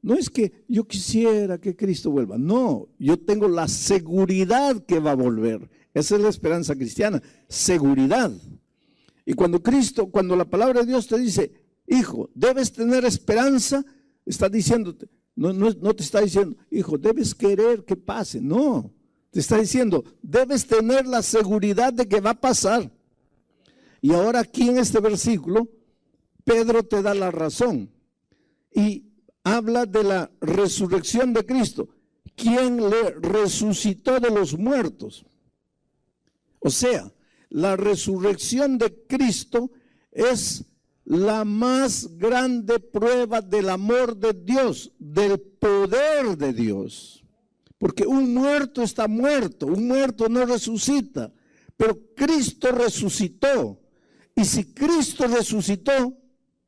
no es que yo quisiera que Cristo vuelva, no, yo tengo la seguridad que va a volver. Esa es la esperanza cristiana, seguridad. Y cuando la palabra de Dios te dice, hijo, debes tener esperanza, está diciéndote, no te está diciendo, hijo, debes querer que pase, no, te está diciendo, debes tener la seguridad de que va a pasar. Y ahora aquí en este versículo, Pedro te da la razón y habla de la resurrección de Cristo, quien le resucitó de los muertos. O sea, la resurrección de Cristo es la más grande prueba del amor de Dios, del poder de Dios. Porque un muerto está muerto, un muerto no resucita, pero Cristo resucitó. Y si Cristo resucitó,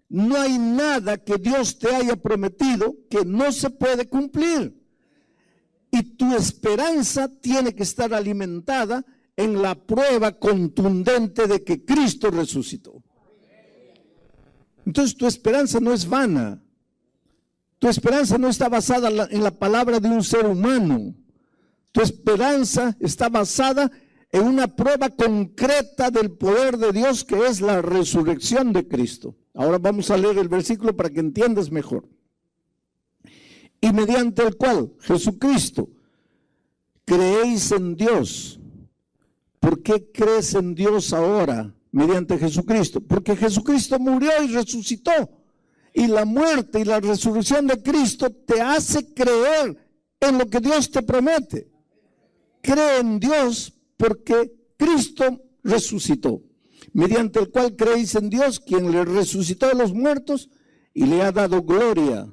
no hay nada que Dios te haya prometido que no se puede cumplir. Y tu esperanza tiene que estar alimentada en la prueba contundente de que Cristo resucitó. Entonces tu esperanza no es vana. Tu esperanza no está basada en la palabra de un ser humano. Tu esperanza está basada en una prueba concreta del poder de Dios, que es la resurrección de Cristo. Ahora vamos a leer el versículo para que entiendas mejor. Y mediante el cual, Jesucristo, creéis en Dios. ¿Por qué crees en Dios ahora mediante Jesucristo? Porque Jesucristo murió y resucitó. Y la muerte y la resurrección de Cristo te hace creer en lo que Dios te promete. Cree en Dios porque Cristo resucitó. Mediante el cual creéis en Dios, quien le resucitó de los muertos y le ha dado gloria,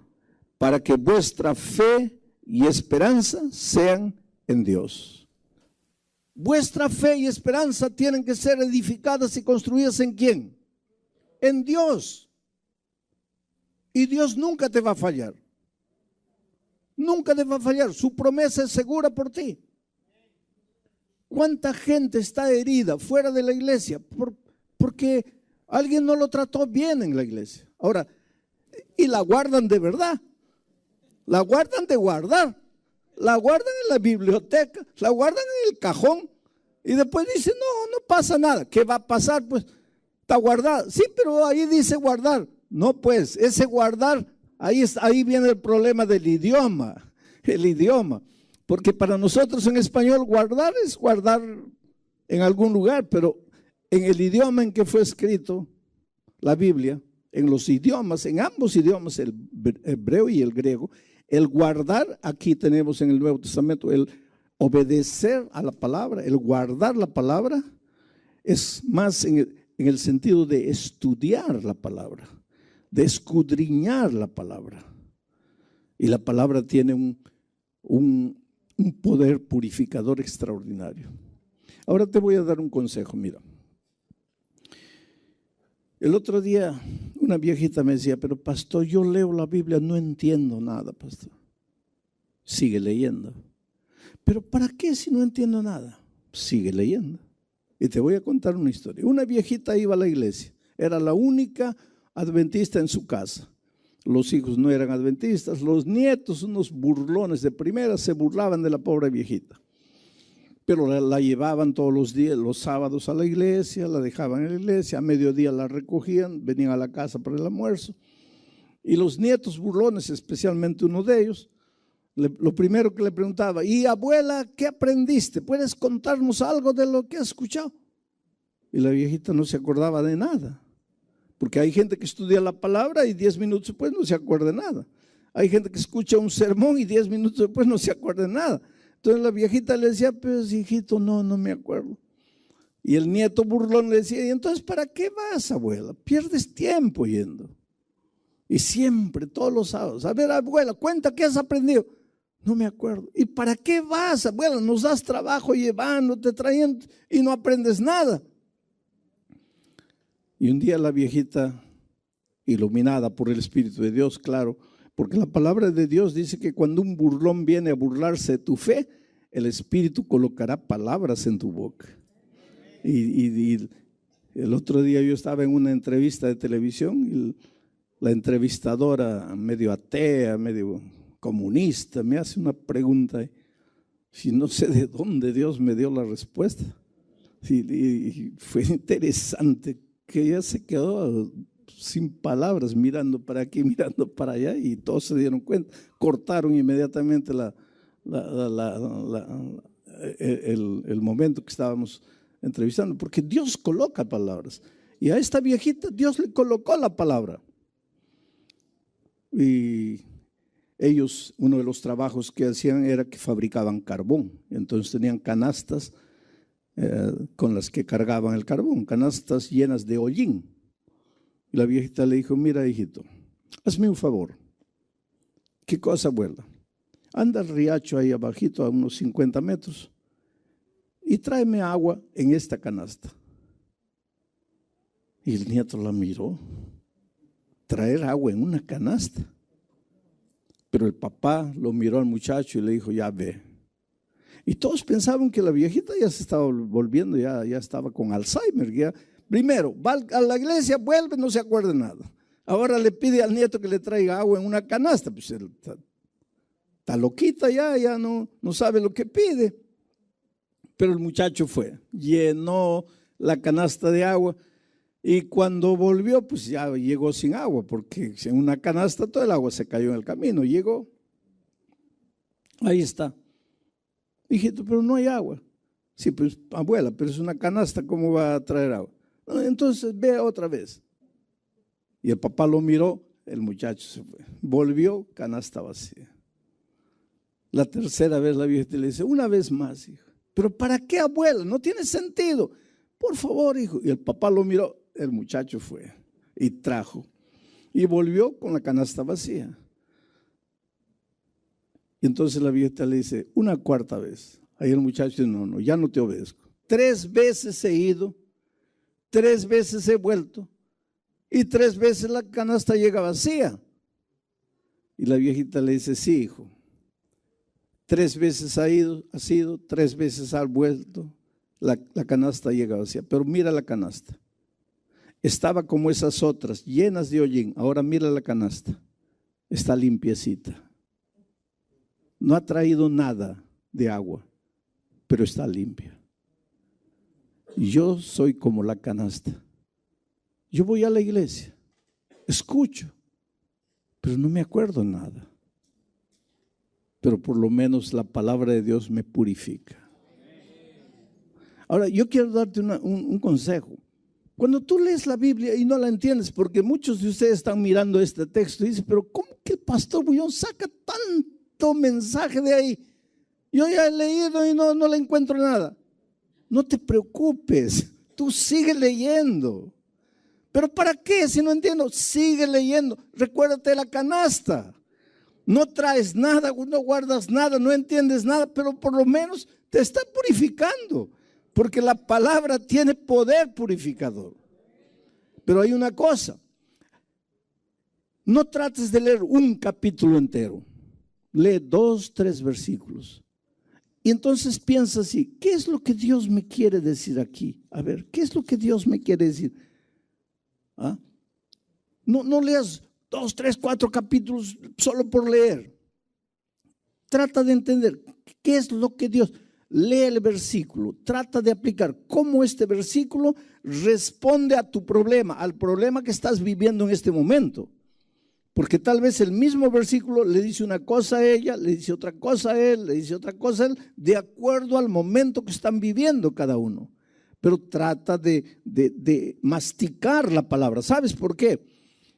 para que vuestra fe y esperanza sean en Dios. Vuestra fe y esperanza tienen que ser edificadas y construidas ¿en quién? En Dios. Y Dios nunca te va a fallar. Nunca te va a fallar. Su promesa es segura por ti. ¿Cuánta gente está herida fuera de la iglesia porque alguien no lo trató bien en la iglesia? Ahora, y la guardan de verdad. La guardan de guardar. La guardan en la biblioteca, la guardan en el cajón y después dicen, no pasa nada. ¿Qué va a pasar? Pues está guardada. Sí, pero ahí dice guardar. No, pues ese guardar, ahí viene el problema del idioma. El idioma. Porque para nosotros en español guardar es guardar en algún lugar, pero en el idioma en que fue escrito la Biblia, en los idiomas, en ambos idiomas, el hebreo y el griego, el guardar, aquí tenemos en el Nuevo Testamento, el obedecer a la palabra, el guardar la palabra, es más en el sentido de estudiar la palabra, de escudriñar la palabra. Y la palabra tiene un poder purificador extraordinario. Ahora te voy a dar un consejo, mira. El otro día una viejita me decía, pero pastor, yo leo la Biblia, no entiendo nada, pastor. Sigue leyendo. ¿Pero para qué si no entiendo nada? Sigue leyendo. Y te voy a contar una historia. Una viejita iba a la iglesia, era la única adventista en su casa. Los hijos no eran adventistas, los nietos, unos burlones de primera, se burlaban de la pobre viejita. Pero la llevaban todos los días, los sábados a la iglesia, la dejaban en la iglesia, a mediodía la recogían, venían a la casa para el almuerzo. Y los nietos burlones, especialmente uno de ellos, lo primero que le preguntaba, y abuela, ¿qué aprendiste? ¿Puedes contarnos algo de lo que has escuchado? Y la viejita no se acordaba de nada, porque hay gente que estudia la palabra y 10 minutos después no se acuerda de nada. Hay gente que escucha un sermón y 10 minutos después no se acuerda de nada. Entonces la viejita le decía, pues hijito, no me acuerdo. Y el nieto burlón le decía, ¿y entonces para qué vas, abuela? Pierdes tiempo yendo. Y siempre, todos los sábados, a ver, abuela, cuenta qué has aprendido. No me acuerdo. ¿Y para qué vas, abuela? Nos das trabajo llevándote, trayendo y no aprendes nada. Y un día la viejita, iluminada por el Espíritu de Dios, claro, porque la palabra de Dios dice que cuando un burlón viene a burlarse de tu fe, el Espíritu colocará palabras en tu boca. Y el otro día yo estaba en una entrevista de televisión y la entrevistadora, medio atea, medio comunista, me hace una pregunta y no sé de dónde Dios me dio la respuesta. Y fue interesante que ella se quedó sin palabras, mirando para aquí, mirando para allá, y todos se dieron cuenta, cortaron inmediatamente el momento que estábamos entrevistando, porque Dios coloca palabras, y a esta viejita Dios le colocó la palabra. Y ellos, uno de los trabajos que hacían era que fabricaban carbón, entonces tenían canastas con las que cargaban el carbón, canastas llenas de hollín. Y la viejita le dijo, mira hijito, hazme un favor. ¿Qué cosa, abuela? Anda al riacho ahí abajito a unos 50 metros y tráeme agua en esta canasta. Y el nieto la miró, traer agua en una canasta. Pero el papá lo miró al muchacho y le dijo, ya ve. Y todos pensaban que la viejita ya se estaba volviendo, ya estaba con Alzheimer, ya. Primero, va a la iglesia, vuelve, no se acuerda de nada. Ahora le pide al nieto que le traiga agua en una canasta. Pues él está loquita ya no sabe lo que pide. Pero el muchacho fue, llenó la canasta de agua y cuando volvió, pues ya llegó sin agua, porque en una canasta todo el agua se cayó en el camino. Llegó, ahí está. Hijito, pero no hay agua. Sí, pues abuela, pero es una canasta, ¿cómo va a traer agua? Entonces ve otra vez. Y el papá lo miró, el muchacho se fue. Volvió, canasta vacía. La tercera vez la viejita le dice, una vez más, hijo. ¿Pero para qué, abuela? No tiene sentido. Por favor, hijo. Y el papá lo miró, el muchacho fue y trajo. Y volvió con la canasta vacía. Y entonces la viejita le dice, una cuarta vez. Ahí el muchacho dice, no, ya no te obedezco. 3 veces he ido. 3 veces he vuelto y 3 veces la canasta llega vacía. Y la viejita le dice, sí, hijo, 3 veces has ido, 3 veces has vuelto, la canasta llega vacía. Pero mira la canasta, estaba como esas otras, llenas de hollín. Ahora mira la canasta, está limpiecita. No ha traído nada de agua, pero está limpia. Yo soy como la canasta. Yo voy a la iglesia, escucho, pero no me acuerdo nada. Pero por lo menos la palabra de Dios me purifica. Ahora, yo quiero darte un consejo. Cuando tú lees la Biblia y no la entiendes, porque muchos de ustedes están mirando este texto y dicen, pero ¿cómo que el pastor Bullón saca tanto mensaje de ahí? Yo ya he leído y no le encuentro nada. No te preocupes, tú sigue leyendo. ¿Pero para qué? Si no entiendo, sigue leyendo. Recuérdate de la canasta. No traes nada, no guardas nada, no entiendes nada, pero por lo menos te está purificando. Porque la palabra tiene poder purificador. Pero hay una cosa. No trates de leer un capítulo entero. Lee 2, 3 versículos. Y entonces piensa así, ¿qué es lo que Dios me quiere decir aquí? A ver, ¿qué es lo que Dios me quiere decir? ¿Ah? No leas 2, 3, 4 capítulos solo por leer. Trata de entender qué es lo que Dios... Lee el versículo, trata de aplicar cómo este versículo responde a tu problema, al problema que estás viviendo en este momento. Porque tal vez el mismo versículo le dice una cosa a ella, le dice otra cosa a él, le dice otra cosa a él, de acuerdo al momento que están viviendo cada uno. Pero trata de masticar la palabra. ¿Sabes por qué?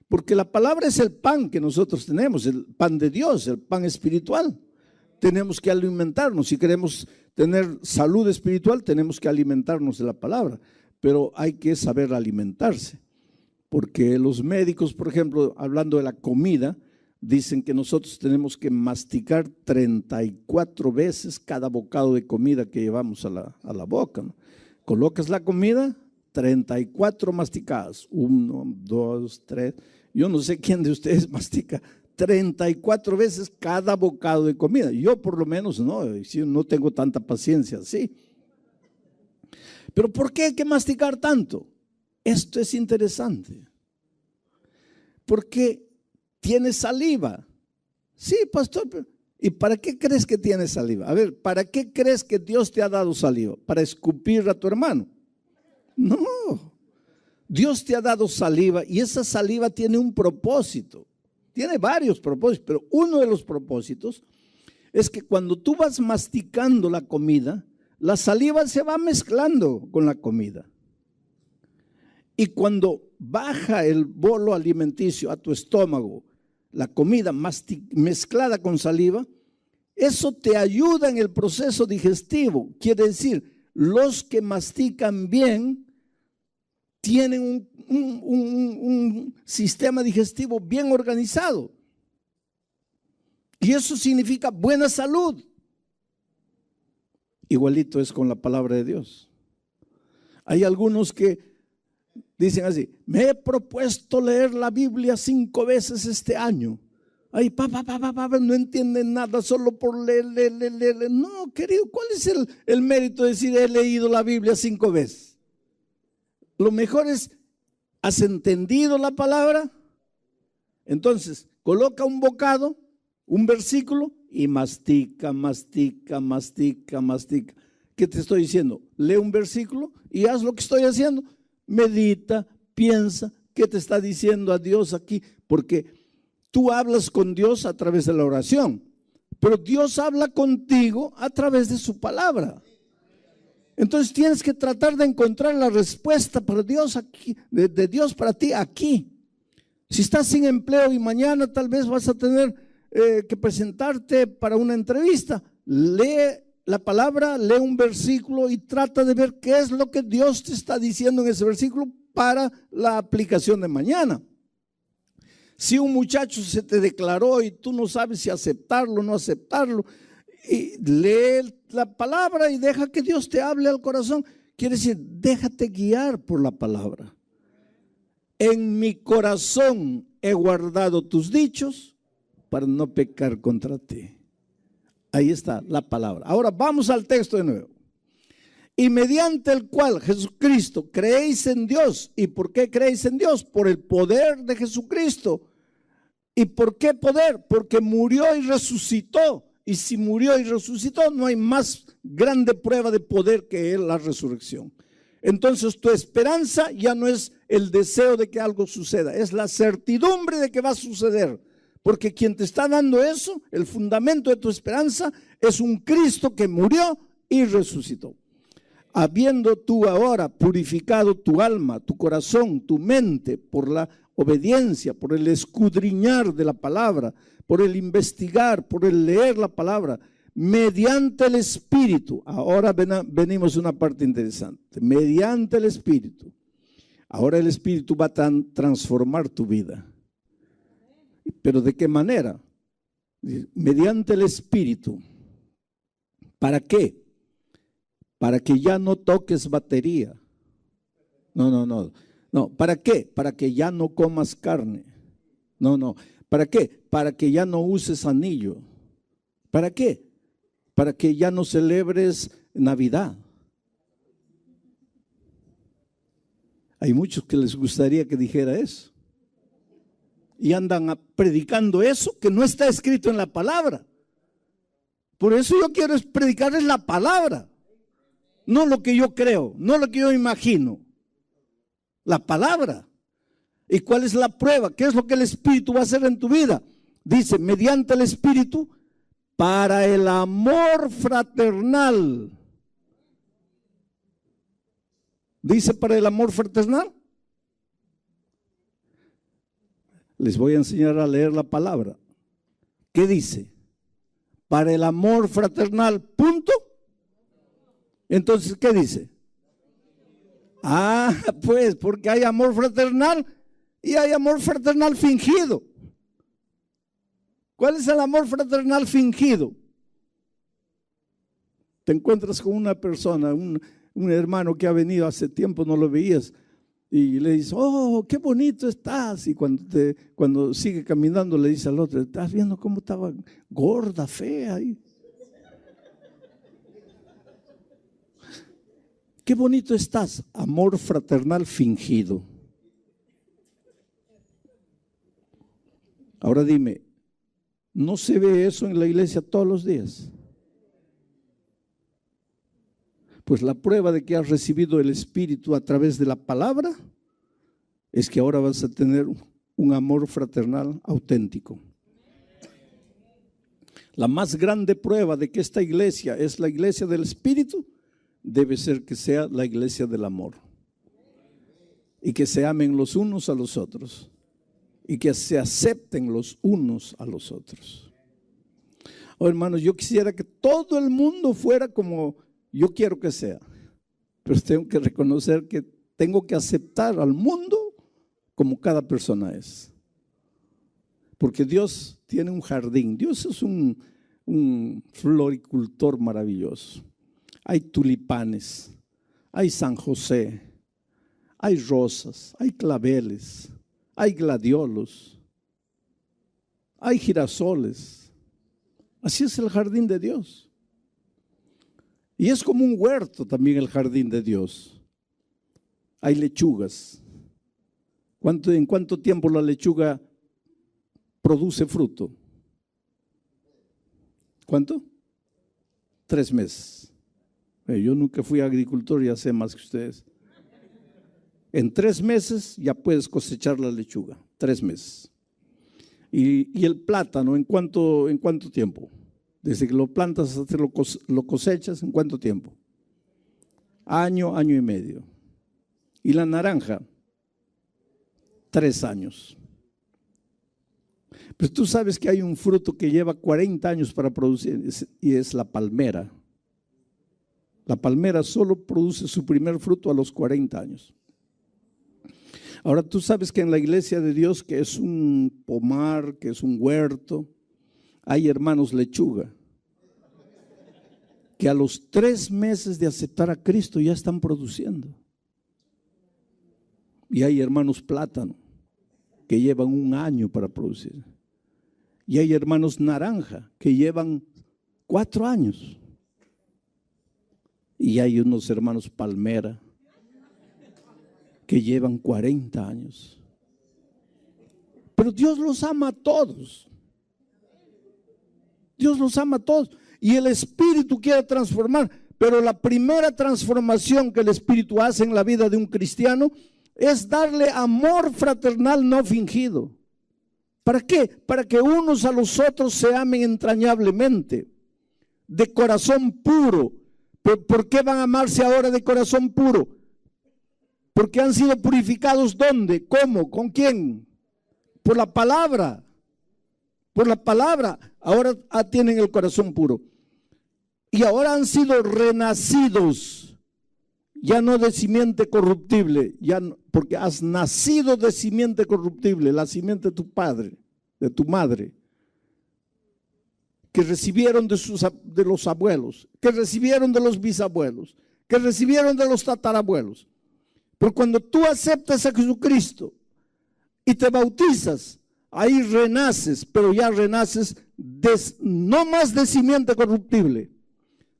Porque la palabra es el pan que nosotros tenemos, el pan de Dios, el pan espiritual. Tenemos que alimentarnos. Si queremos tener salud espiritual, tenemos que alimentarnos de la palabra. Pero hay que saber alimentarse. Porque los médicos, por ejemplo, hablando de la comida, dicen que nosotros tenemos que masticar 34 veces cada bocado de comida que llevamos a la boca, ¿no? Colocas la comida, 34 masticadas. 1, 2, 3. Yo no sé quién de ustedes mastica 34 veces cada bocado de comida. Yo por lo menos no tengo tanta paciencia así. Pero ¿por qué hay que masticar tanto? Esto es interesante. Porque tiene saliva. Sí, pastor. ¿Y para qué crees que tiene saliva? A ver, ¿para qué crees que Dios te ha dado saliva? ¿Para escupir a tu hermano? No. Dios te ha dado saliva y esa saliva tiene un propósito. Tiene varios propósitos, pero uno de los propósitos es que cuando tú vas masticando la comida, la saliva se va mezclando con la comida. Y cuando baja el bolo alimenticio a tu estómago, la comida mezclada con saliva, eso te ayuda en el proceso digestivo. Quiere decir, los que mastican bien tienen un sistema digestivo bien organizado. Y eso significa buena salud. Igualito es con la palabra de Dios. Hay algunos que dicen así, me he propuesto leer la Biblia 5 veces este año. Ay, no entienden nada solo por leer. No, querido, ¿cuál es el mérito de decir he leído la Biblia 5 veces? Lo mejor es, ¿has entendido la palabra? Entonces, coloca un bocado, un versículo y mastica. ¿Qué te estoy diciendo? Lee un versículo y haz lo que estoy haciendo. Medita, piensa, ¿qué te está diciendo a Dios aquí? Porque tú hablas con Dios a través de la oración, pero Dios habla contigo a través de su palabra. Entonces tienes que tratar de encontrar la respuesta para Dios aquí, de Dios para ti aquí. Si estás sin empleo y mañana tal vez vas a tener que presentarte para una entrevista, lee la palabra, lee un versículo y trata de ver qué es lo que Dios te está diciendo en ese versículo para la aplicación de mañana. Si un muchacho se te declaró y tú no sabes si aceptarlo o no aceptarlo, y lee la palabra y deja que Dios te hable al corazón. Quiere decir, déjate guiar por la palabra. En mi corazón he guardado tus dichos para no pecar contra ti. Ahí está la palabra. Ahora vamos al texto de nuevo. Y mediante el cual Jesucristo creéis en Dios. ¿Y por qué creéis en Dios? Por el poder de Jesucristo. ¿Y por qué poder? Porque murió y resucitó. Y si murió y resucitó, no hay más grande prueba de poder que la resurrección. Entonces tu esperanza ya no es el deseo de que algo suceda, es la certidumbre de que va a suceder. Porque quien te está dando eso, el fundamento de tu esperanza, es un Cristo que murió y resucitó. Habiendo tú ahora purificado tu alma, tu corazón, tu mente, por la obediencia, por el escudriñar de la palabra, por el investigar, por el leer la palabra, mediante el Espíritu. Ahora venimos a una parte interesante. Mediante el Espíritu. Ahora el Espíritu va a transformar tu vida. ¿Pero de qué manera? Mediante el Espíritu. ¿Para qué? Para que ya no toques batería. No, ¿para qué? Para que ya no comas carne. No. ¿Para qué? Para que ya no uses anillo. ¿Para qué? Para que ya no celebres Navidad. Hay muchos que les gustaría que dijera eso. Y andan predicando eso que no está escrito en la palabra. Por eso yo quiero predicarles la palabra. No lo que yo creo, no lo que yo imagino. La palabra. ¿Y cuál es la prueba? ¿Qué es lo que el Espíritu va a hacer en tu vida? Dice, mediante el Espíritu, para el amor fraternal. ¿Dice para el amor fraternal? Les voy a enseñar a leer la palabra. ¿Qué dice? Para el amor fraternal, punto. Entonces, ¿qué dice? Pues porque hay amor fraternal y hay amor fraternal fingido. ¿Cuál es el amor fraternal fingido? Te encuentras con una persona, un hermano que ha venido hace tiempo, no lo veías, y le dices, oh, qué bonito estás. Y cuando sigue caminando le dice al otro, ¿estás viendo cómo estaba gorda, fea? Qué bonito estás. Amor fraternal fingido. Ahora dime, ¿no se ve eso en la iglesia todos los días? Pues la prueba de que has recibido el Espíritu a través de la palabra es que ahora vas a tener un amor fraternal auténtico. La más grande prueba de que esta iglesia es la iglesia del Espíritu debe ser que sea la iglesia del amor y que se amen los unos a los otros y que se acepten los unos a los otros. Oh, hermanos, yo quisiera que todo el mundo fuera como yo quiero que sea, pero tengo que reconocer que tengo que aceptar al mundo como cada persona es, porque Dios tiene un jardín. Dios es un floricultor maravilloso. Hay tulipanes, hay San José, hay rosas, hay claveles, hay gladiolos, hay girasoles. Así es el jardín de Dios. Y es como un huerto también el jardín de Dios. Hay lechugas. ¿En cuánto tiempo la lechuga produce fruto? ¿Cuánto? 3 meses. Yo nunca fui agricultor, ya sé más que ustedes. En 3 meses ya puedes cosechar la lechuga. 3 meses. Y el plátano, ¿en cuánto tiempo? Desde que lo plantas hasta lo cosechas, ¿en cuánto tiempo? Año y medio. Y la naranja, 3 años. Pero tú sabes que hay un fruto que lleva 40 años para producir, y es la palmera. La palmera solo produce su primer fruto a los 40 años. Ahora tú sabes que en la iglesia de Dios, que es un pomar, que es un huerto, hay hermanos lechuga, que a los 3 meses de aceptar a Cristo ya están produciendo. Y hay hermanos plátano, que llevan 1 año para producir. Y hay hermanos naranja, que llevan 4 años. Y hay unos hermanos palmera, que llevan 40 años. Pero Dios los ama a todos. Dios los ama a todos. Y el Espíritu quiere transformar. Pero la primera transformación que el Espíritu hace en la vida de un cristiano es darle amor fraternal no fingido. ¿Para qué? Para que unos a los otros se amen entrañablemente, de corazón puro. ¿Por qué van a amarse ahora de corazón puro? Porque han sido purificados. ¿Dónde? ¿Cómo? ¿Con quién? Por la palabra. Por la palabra. Ahora tienen el corazón puro. Y ahora han sido renacidos. Ya no de simiente corruptible, ya no, porque has nacido de simiente corruptible, la simiente de tu padre, de tu madre, que recibieron de los abuelos, que recibieron de los bisabuelos, que recibieron de los tatarabuelos. Pero cuando tú aceptas a Jesucristo y te bautizas, ahí renaces, pero ya renaces no más de simiente corruptible,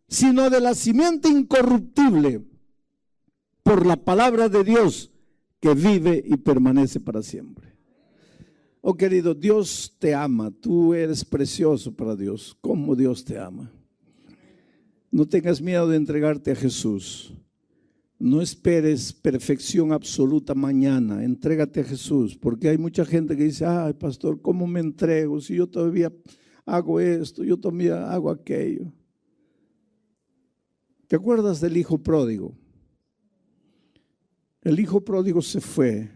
sino de la simiente incorruptible, por la palabra de Dios que vive y permanece para siempre. Oh querido, Dios te ama, tú eres precioso para Dios. ¿Cómo Dios te ama? No tengas miedo de entregarte a Jesús. No esperes perfección absoluta mañana, entrégate a Jesús, porque hay mucha gente que dice, ay pastor, ¿cómo me entrego? Si yo todavía hago esto, yo todavía hago aquello. ¿Te acuerdas del hijo pródigo? El hijo pródigo se fue.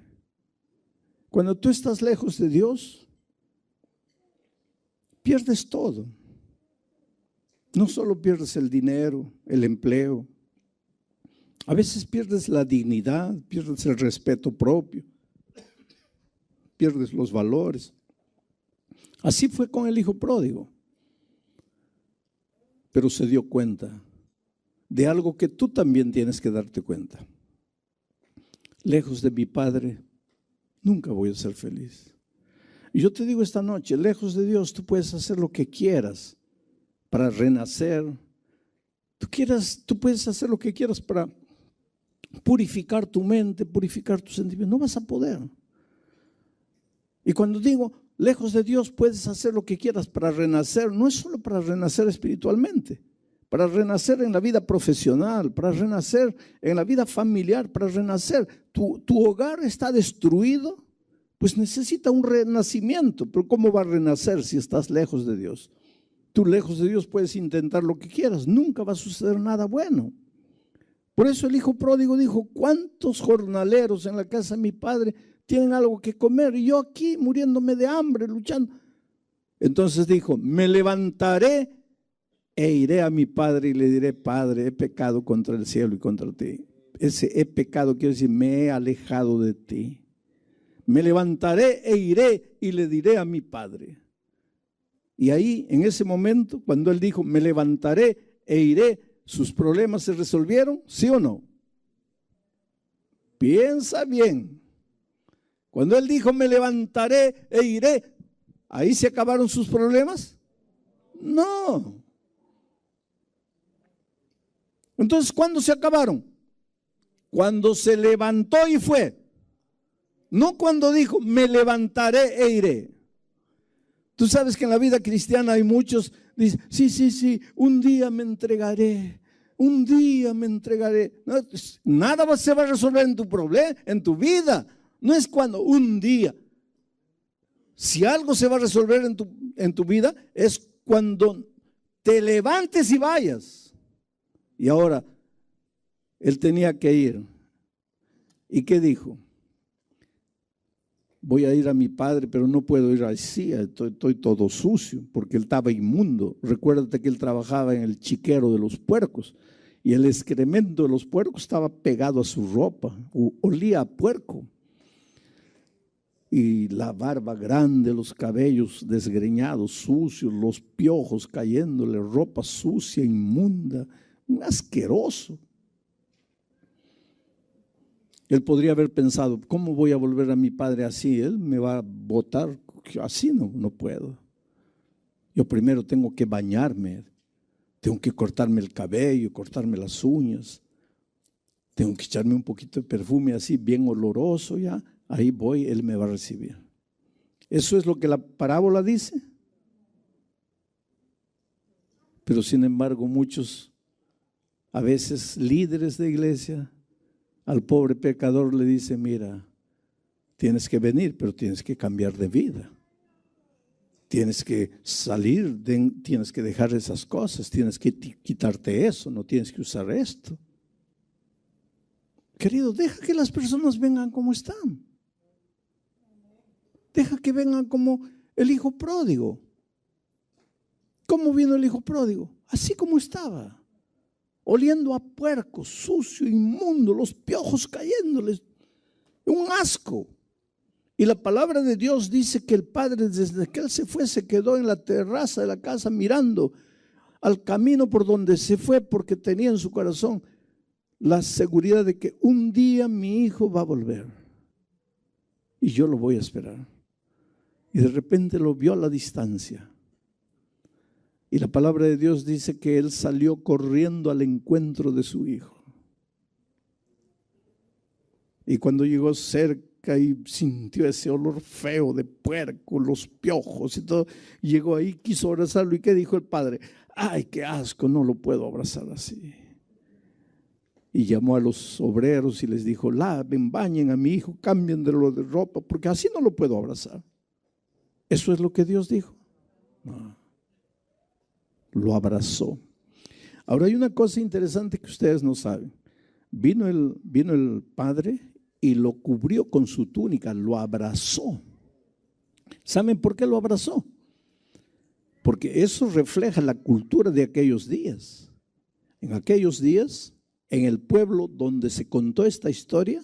Cuando tú estás lejos de Dios, pierdes todo. No solo pierdes el dinero, el empleo. A veces pierdes la dignidad, pierdes el respeto propio, pierdes los valores. Así fue con el hijo pródigo. Pero se dio cuenta de algo que tú también tienes que darte cuenta. Lejos de mi Padre, nunca voy a ser feliz. Y yo te digo esta noche, lejos de Dios, tú puedes hacer lo que quieras para renacer. Tú puedes hacer lo que quieras para purificar tu mente, purificar tus sentimientos. No vas a poder. Y cuando digo, lejos de Dios, puedes hacer lo que quieras para renacer, no es solo para renacer espiritualmente. Para renacer en la vida profesional, para renacer en la vida familiar, para renacer. Tu hogar está destruido, pues necesita un renacimiento. Pero ¿cómo va a renacer si estás lejos de Dios? Tú lejos de Dios puedes intentar lo que quieras, nunca va a suceder nada bueno. Por eso el hijo pródigo dijo, ¿cuántos jornaleros en la casa de mi padre tienen algo que comer? Y yo aquí muriéndome de hambre, luchando. Entonces dijo, me levantaré e iré a mi padre y le diré, Padre, he pecado contra el cielo y contra ti. Ese he pecado quiere decir, me he alejado de ti. Me levantaré e iré y le diré a mi padre. Y ahí, en ese momento, cuando él dijo, me levantaré e iré, ¿sus problemas se resolvieron? ¿Sí o no? Piensa bien. Cuando él dijo, me levantaré e iré, ¿ahí se acabaron sus problemas? No. Entonces, ¿cuándo se acabaron? Cuando se levantó y fue. No cuando dijo, me levantaré e iré. Tú sabes que en la vida cristiana hay muchos, dicen, sí, un día me entregaré, un día me entregaré. No, nada se va a resolver en tu problema, en tu vida. No es cuando, un día. Si algo se va a resolver en tu vida, es cuando te levantes y vayas. Y ahora, él tenía que ir. ¿Y qué dijo? Voy a ir a mi padre, pero no puedo ir así, estoy todo sucio, porque él estaba inmundo. Recuérdate que él trabajaba en el chiquero de los puercos, y el excremento de los puercos estaba pegado a su ropa, olía a puerco. Y la barba grande, los cabellos desgreñados, sucios, los piojos cayéndole, ropa sucia, inmunda, un asqueroso. Él podría haber pensado, ¿cómo voy a volver a mi padre así? Él me va a botar, así no puedo. Yo primero tengo que bañarme, tengo que cortarme el cabello, cortarme las uñas, tengo que echarme un poquito de perfume así, bien oloroso ya, ahí voy, él me va a recibir. ¿Eso es lo que la parábola dice? Pero sin embargo, muchos, a veces líderes de iglesia, al pobre pecador le dicen: mira, tienes que venir, pero tienes que cambiar de vida. Tienes que salir, tienes que dejar esas cosas, tienes que quitarte eso, no tienes que usar esto. Querido, deja que las personas vengan como están. Deja que vengan como el hijo pródigo. ¿Cómo vino el hijo pródigo? Así como estaba, oliendo a puerco, sucio, inmundo, los piojos cayéndoles, un asco. Y la palabra de Dios dice que el padre, desde que él se fue, se quedó en la terraza de la casa mirando al camino por donde se fue, porque tenía en su corazón la seguridad de que un día mi hijo va a volver y yo lo voy a esperar. Y de repente lo vio a la distancia. Y la palabra de Dios dice que él salió corriendo al encuentro de su hijo. Y cuando llegó cerca y sintió ese olor feo de puerco, los piojos y todo, llegó ahí, quiso abrazarlo. ¿Y qué dijo el padre? ¡Ay, qué asco! No lo puedo abrazar así. Y llamó a los obreros y les dijo: laven, bañen a mi hijo, cambien de ropa, porque así no lo puedo abrazar. ¿Eso es lo que Dios dijo? No. Lo abrazó. Ahora hay una cosa interesante que ustedes no saben. Vino el padre y lo cubrió con su túnica, lo abrazó. ¿Saben por qué lo abrazó? Porque eso refleja la cultura de aquellos días. En aquellos días, en el pueblo donde se contó esta historia,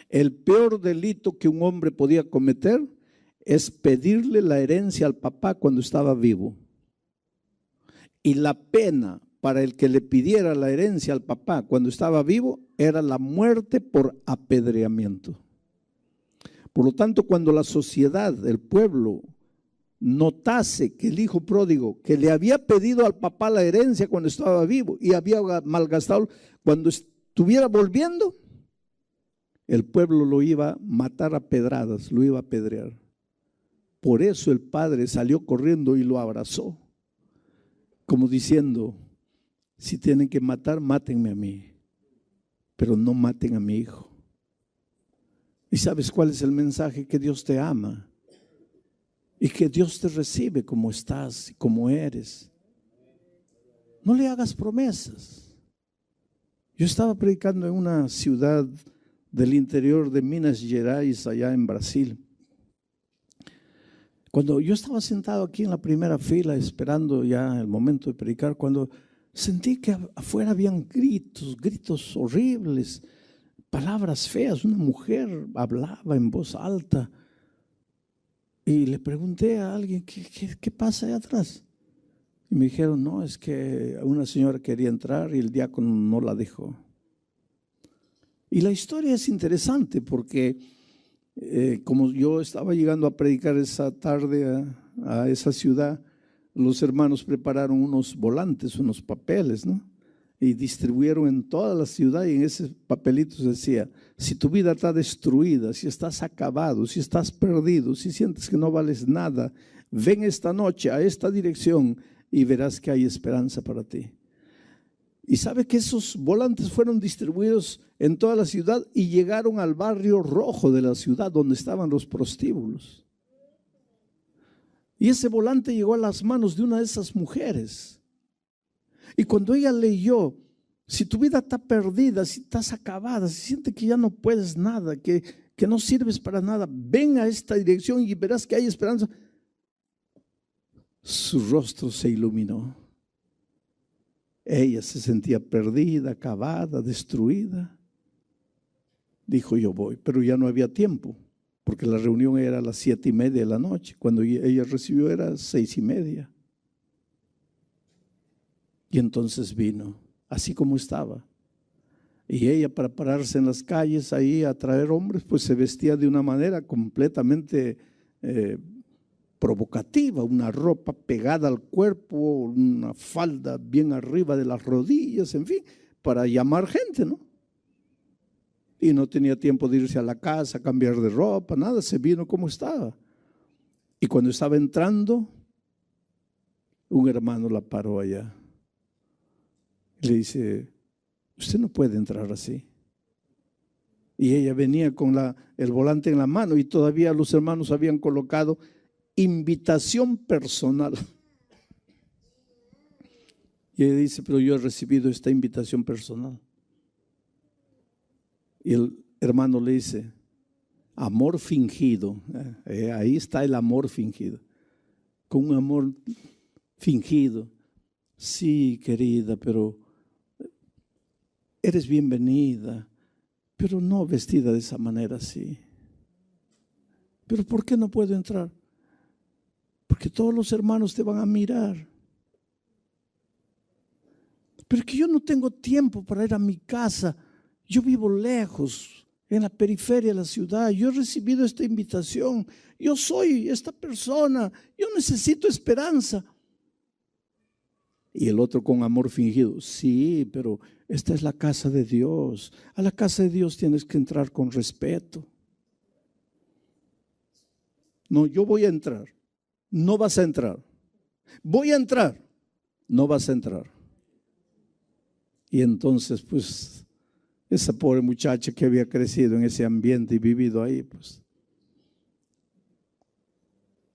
el peor delito que un hombre podía cometer es pedirle la herencia al papá cuando estaba vivo. Y la pena para el que le pidiera la herencia al papá cuando estaba vivo era la muerte por apedreamiento. Por lo tanto, cuando la sociedad, el pueblo, notase que el hijo pródigo, que le había pedido al papá la herencia cuando estaba vivo y había malgastado, cuando estuviera volviendo, el pueblo lo iba a matar a pedradas, lo iba a apedrear. Por eso el padre salió corriendo y lo abrazó, como diciendo: si tienen que matar, mátenme a mí, pero no maten a mi hijo. ¿Y sabes cuál es el mensaje? Que Dios te ama y que Dios te recibe como estás y como eres. No le hagas promesas. Yo estaba predicando en una ciudad del interior de Minas Gerais, allá en Brasil. Cuando yo estaba sentado aquí en la primera fila esperando ya el momento de predicar, cuando sentí que afuera habían gritos horribles, palabras feas. Una mujer hablaba en voz alta y le pregunté a alguien: ¿qué pasa allá atrás? Y me dijeron: no, es que una señora quería entrar y el diácono no la dejó. Y la historia es interesante porque como yo estaba llegando a predicar esa tarde a esa ciudad, los hermanos prepararon unos volantes, unos papeles, ¿no? Y distribuyeron en toda la ciudad, y en esos papelitos decía: si tu vida está destruida, si estás acabado, si estás perdido, si sientes que no vales nada, ven esta noche a esta dirección y verás que hay esperanza para ti. Y sabe que esos volantes fueron distribuidos en toda la ciudad y llegaron al barrio rojo de la ciudad donde estaban los prostíbulos. Y ese volante llegó a las manos de una de esas mujeres. Y cuando ella leyó: si tu vida está perdida, si estás acabada, si sientes que ya no puedes nada, que no sirves para nada, ven a esta dirección y verás que hay esperanza. Su rostro se iluminó. Ella se sentía perdida, acabada, destruida. Dijo: yo voy, pero ya no había tiempo, porque la reunión era a las 7:30 de la noche. Cuando ella recibió era 6:30. Y entonces vino, así como estaba. Y ella, para pararse en las calles ahí a atraer hombres, pues se vestía de una manera completamente provocativa, una ropa pegada al cuerpo, una falda bien arriba de las rodillas, en fin, para llamar gente, ¿no? Y no tenía tiempo de irse a la casa, cambiar de ropa, nada, se vino como estaba. Y cuando estaba entrando, un hermano la paró allá. Le dice, usted no puede entrar así. Y ella venía con el volante en la mano y todavía los hermanos habían colocado invitación personal. Y ella dice, pero yo he recibido esta invitación personal. Y el hermano le dice, amor fingido. Ahí está el amor fingido. Con un amor fingido. Sí, querida, pero eres bienvenida, pero no vestida de esa manera así. ¿Pero por qué no puedo entrar? Porque todos los hermanos te van a mirar. Pero es que yo no tengo tiempo para ir a mi casa. Yo vivo lejos, en la periferia de la ciudad. Yo he recibido esta invitación. Yo soy esta persona. Yo necesito esperanza. Y el otro con amor fingido. Sí, pero esta es la casa de Dios. A la casa de Dios tienes que entrar con respeto. No, yo voy a entrar. No vas a entrar. Voy a entrar. No vas a entrar. Y entonces, pues, esa pobre muchacha que había crecido en ese ambiente y vivido ahí, pues,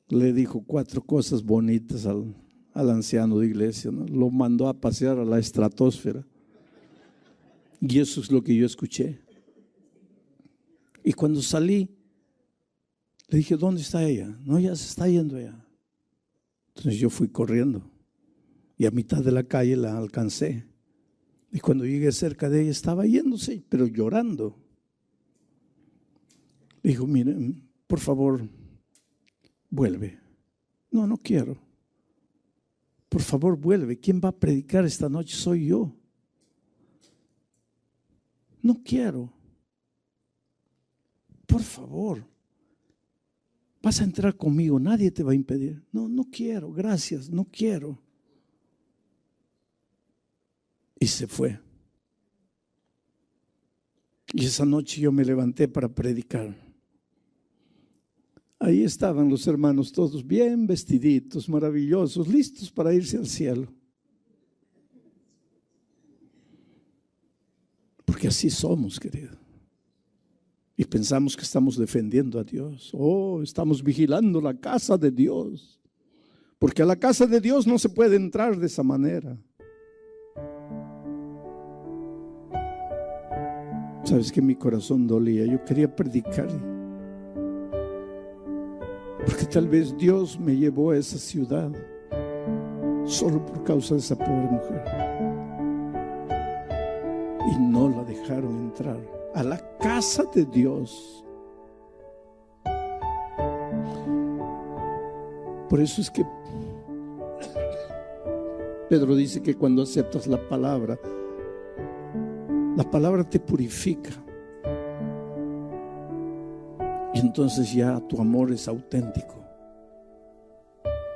le dijo 4 cosas bonitas al anciano de iglesia, ¿no? Lo mandó a pasear a la estratosfera. Y eso es lo que yo escuché. Y cuando salí, le dije, ¿dónde está ella? No, ya se está yendo ella. Entonces yo fui corriendo y a mitad de la calle la alcancé. Y cuando llegué cerca de ella estaba yéndose, pero llorando. Le dijo, mire, por favor, vuelve. No, no quiero. Por favor, vuelve. ¿Quién va a predicar esta noche? Soy yo. No quiero. Por favor. Vas a entrar conmigo, nadie te va a impedir. No, no quiero, gracias, no quiero. Y se fue. Y esa noche yo me levanté para predicar. Ahí estaban los hermanos todos bien vestiditos, maravillosos, listos para irse al cielo. Porque así somos, querido. Y pensamos que estamos defendiendo a Dios. Oh, estamos vigilando la casa de Dios. Porque a la casa de Dios no se puede entrar de esa manera. Sabes que mi corazón dolía. Yo quería predicar. Porque tal vez Dios me llevó a esa ciudad solo por causa de esa pobre mujer. Y no la dejaron entrar a la casa de Dios. Por eso es que Pedro dice que cuando aceptas la palabra te purifica. Y entonces ya tu amor es auténtico.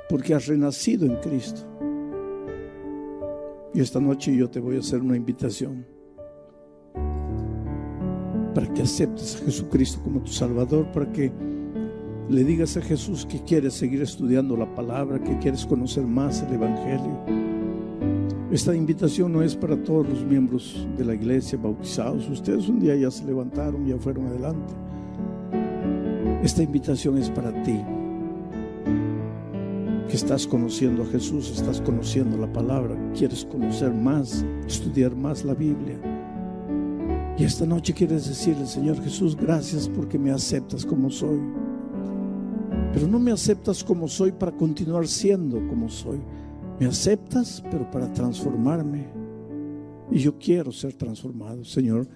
Porque has renacido en Cristo. Y esta noche yo te voy a hacer una invitación para que aceptes a Jesucristo como tu Salvador, para que le digas a Jesús que quieres seguir estudiando la palabra, que quieres conocer más el Evangelio. Esta invitación no es para todos los miembros de la iglesia bautizados. Ustedes un día ya se levantaron, ya fueron adelante. Esta invitación es para ti, que estás conociendo a Jesús, estás conociendo la palabra, quieres conocer más, estudiar más la Biblia. Y esta noche quieres decirle, Señor Jesús, gracias porque me aceptas como soy. Pero no me aceptas como soy para continuar siendo como soy. Me aceptas, pero para transformarme. Y yo quiero ser transformado, Señor.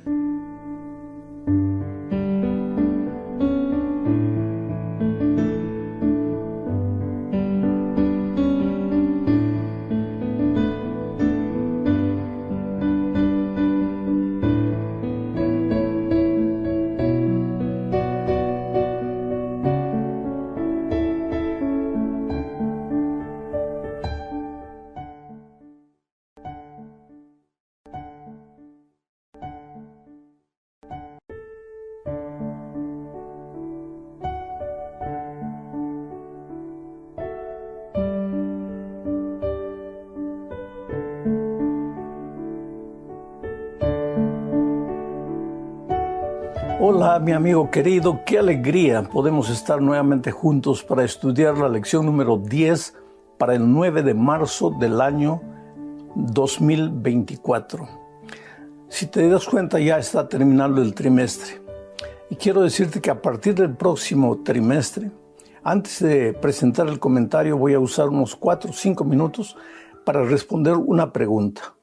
Hola, mi amigo querido, qué alegría podemos estar nuevamente juntos para estudiar la lección número 10 para el 9 de marzo del año 2024. Si te das cuenta, ya está terminando el trimestre. Y quiero decirte que a partir del próximo trimestre, antes de presentar el comentario, voy a usar unos 4 o 5 minutos para responder una pregunta.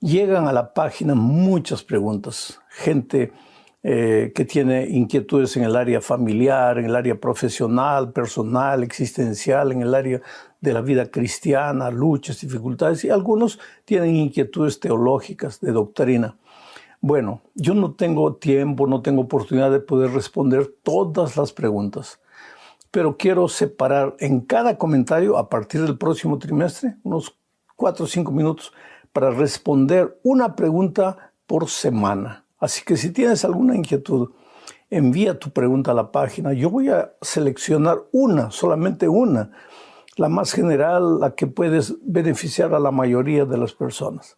Llegan a la página muchas preguntas, gente que tiene inquietudes en el área familiar, en el área profesional, personal, existencial, en el área de la vida cristiana, luchas, dificultades, y algunos tienen inquietudes teológicas, de doctrina. Bueno, yo no tengo tiempo, no tengo oportunidad de poder responder todas las preguntas, pero quiero separar en cada comentario, a partir del próximo trimestre, unos 4 o 5 minutos, para responder una pregunta por semana. Así que si tienes alguna inquietud, envía tu pregunta a la página. Yo voy a seleccionar una, solamente una, la más general, la que puedes beneficiar a la mayoría de las personas.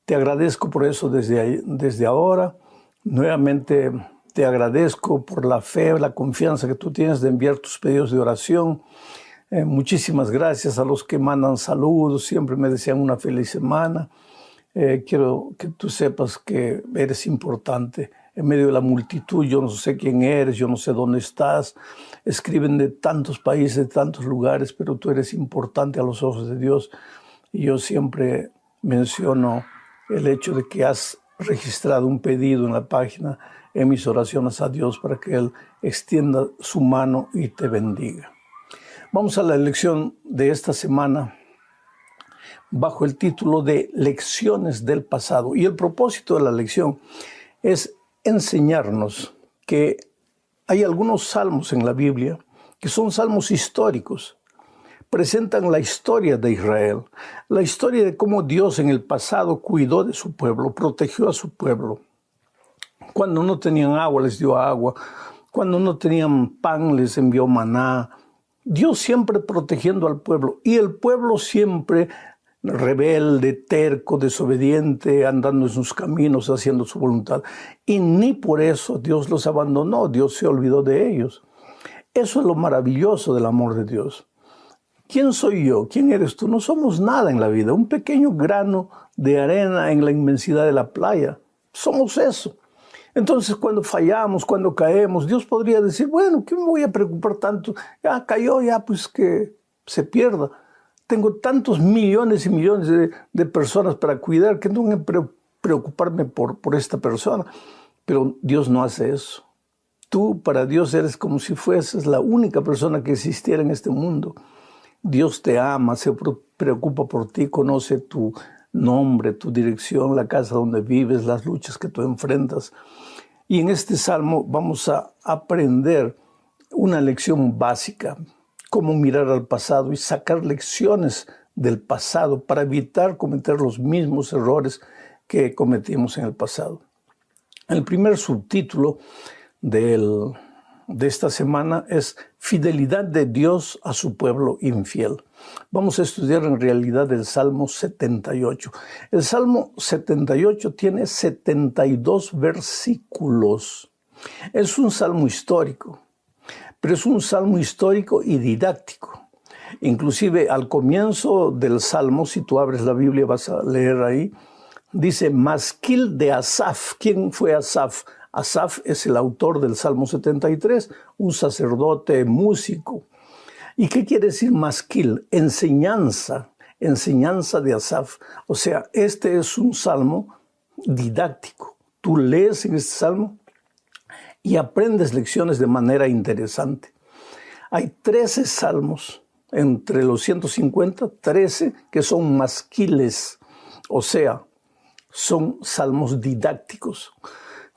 Te agradezco por eso desde ahora. Nuevamente te agradezco por la fe, la confianza que tú tienes de enviar tus pedidos de oración. Muchísimas gracias a los que mandan saludos, siempre me desean una feliz semana. Quiero que tú sepas que eres importante en medio de la multitud. Yo no sé quién eres, yo no sé dónde estás. Escriben de tantos países, de tantos lugares, pero tú eres importante a los ojos de Dios. Y yo siempre menciono el hecho de que has registrado un pedido en la página, en mis oraciones a Dios para que Él extienda su mano y te bendiga. Vamos a la lección de esta semana, bajo el título de Lecciones del pasado. Y el propósito de la lección es enseñarnos que hay algunos salmos en la Biblia que son salmos históricos. Presentan la historia de Israel, la historia de cómo Dios en el pasado cuidó de su pueblo, protegió a su pueblo. Cuando no tenían agua, les dio agua. Cuando no tenían pan, les envió maná. Dios siempre protegiendo al pueblo, y el pueblo siempre rebelde, terco, desobediente, andando en sus caminos, haciendo su voluntad. Y ni por eso Dios los abandonó, Dios se olvidó de ellos. Eso es lo maravilloso del amor de Dios. ¿Quién soy yo? ¿Quién eres tú? No somos nada en la vida, un pequeño grano de arena en la inmensidad de la playa. Somos eso. Entonces, cuando fallamos, cuando caemos, Dios podría decir, bueno, ¿qué me voy a preocupar tanto? Ya cayó, ya pues que se pierda. Tengo tantos millones y millones de personas para cuidar que no voy a preocuparme por esta persona. Pero Dios no hace eso. Tú para Dios eres como si fueses la única persona que existiera en este mundo. Dios te ama, se preocupa por ti, conoce tu nombre, tu dirección, la casa donde vives, las luchas que tú enfrentas. Y en este salmo vamos a aprender una lección básica, cómo mirar al pasado y sacar lecciones del pasado para evitar cometer los mismos errores que cometimos en el pasado. El primer subtítulo de esta semana es Fidelidad de Dios a su pueblo infiel. Vamos a estudiar en realidad el Salmo 78. El Salmo 78 tiene 72 versículos. Es un salmo histórico, pero es un salmo histórico y didáctico. Inclusive al comienzo del salmo, si tú abres la Biblia vas a leer ahí, dice Masquil de Asaf. ¿Quién fue Asaf? Asaf es el autor del Salmo 73, un sacerdote, músico. ¿Y qué quiere decir masquil? Enseñanza de Asaf. O sea, este es un salmo didáctico. Tú lees en este salmo y aprendes lecciones de manera interesante. Hay 13 salmos, entre los 150, 13 que son masquiles, o sea, son salmos didácticos.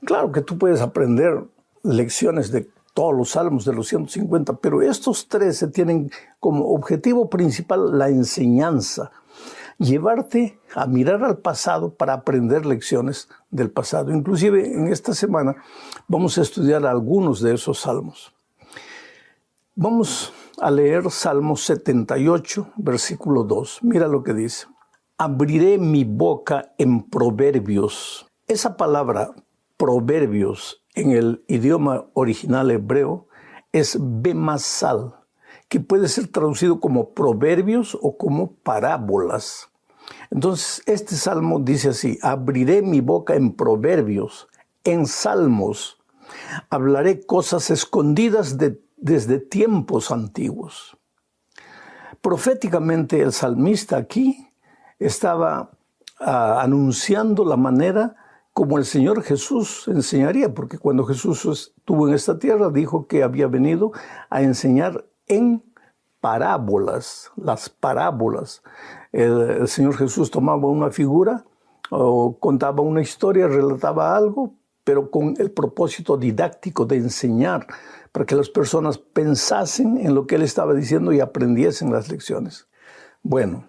Claro que tú puedes aprender lecciones de todos los salmos de los 150, pero estos 13 tienen como objetivo principal la enseñanza, llevarte a mirar al pasado para aprender lecciones del pasado. Inclusive en esta semana vamos a estudiar algunos de esos salmos. Vamos a leer Salmo 78, versículo 2. Mira lo que dice. Abriré mi boca en proverbios. Esa palabra proverbios en el idioma original hebreo es bemasal, que puede ser traducido como proverbios o como parábolas. Entonces, este salmo dice así: abriré mi boca en proverbios, en salmos, hablaré cosas escondidas desde tiempos antiguos. Proféticamente, el salmista aquí estaba anunciando la manera como el Señor Jesús enseñaría, porque cuando Jesús estuvo en esta tierra, dijo que había venido a enseñar en parábolas, las parábolas. El Señor Jesús tomaba una figura o contaba una historia, relataba algo, pero con el propósito didáctico de enseñar, para que las personas pensasen en lo que Él estaba diciendo y aprendiesen las lecciones. Bueno,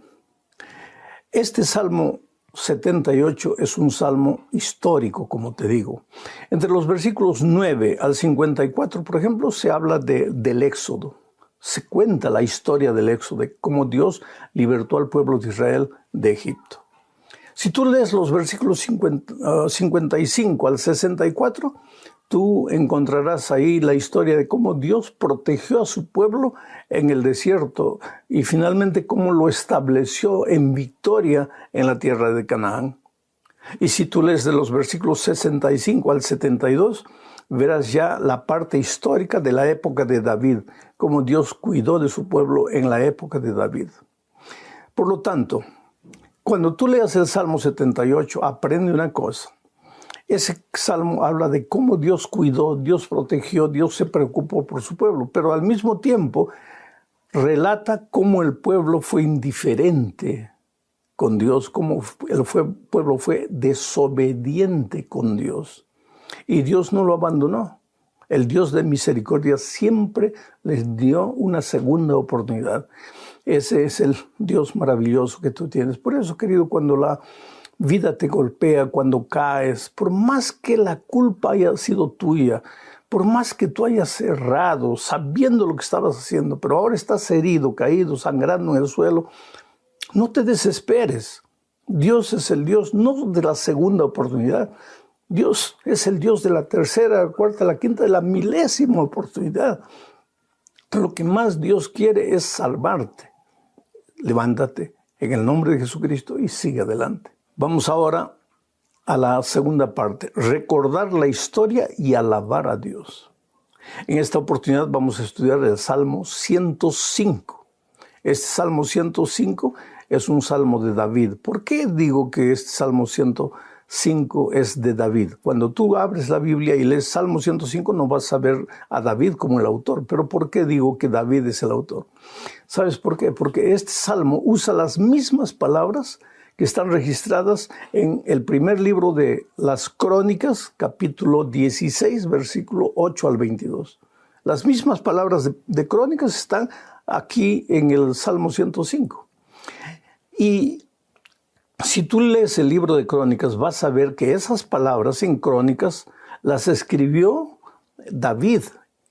este Salmo 78 es un salmo histórico, como te digo. Entre los versículos 9 al 54, por ejemplo, se habla del Éxodo. Se cuenta la historia del Éxodo, de cómo Dios libertó al pueblo de Israel de Egipto. Si tú lees los versículos 55 al 64, tú encontrarás ahí la historia de cómo Dios protegió a su pueblo en el desierto y finalmente cómo lo estableció en victoria en la tierra de Canaán. Y si tú lees de los versículos 65 al 72, verás ya la parte histórica de la época de David, cómo Dios cuidó de su pueblo en la época de David. Por lo tanto, cuando tú leas el Salmo 78, aprende una cosa. Ese salmo habla de cómo Dios cuidó, Dios protegió, Dios se preocupó por su pueblo, pero al mismo tiempo relata cómo el pueblo fue indiferente con Dios, cómo el pueblo fue desobediente con Dios. Y Dios no lo abandonó. El Dios de misericordia siempre les dio una segunda oportunidad. Ese es el Dios maravilloso que tú tienes. Por eso, querido, cuando la vida te golpea, cuando caes, por más que la culpa haya sido tuya, por más que tú hayas errado, sabiendo lo que estabas haciendo, pero ahora estás herido, caído, sangrando en el suelo, no te desesperes. Dios es el Dios no de la segunda oportunidad. Dios es el Dios de la tercera, la cuarta, la quinta, de la milésima oportunidad. Lo que más Dios quiere es salvarte. Levántate en el nombre de Jesucristo y sigue adelante. Vamos ahora a la segunda parte, recordar la historia y alabar a Dios. En esta oportunidad vamos a estudiar el Salmo 105. Este Salmo 105 es un salmo de David. ¿Por qué digo que este Salmo 105 es de David? Cuando tú abres la Biblia y lees Salmo 105 no vas a ver a David como el autor. ¿Pero por qué digo que David es el autor? ¿Sabes por qué? Porque este salmo usa las mismas palabras que están registradas en el primer libro de las Crónicas, capítulo 16, versículo 8 al 22. Las mismas palabras de Crónicas están aquí en el Salmo 105. Y si tú lees el libro de Crónicas, vas a ver que esas palabras en Crónicas las escribió David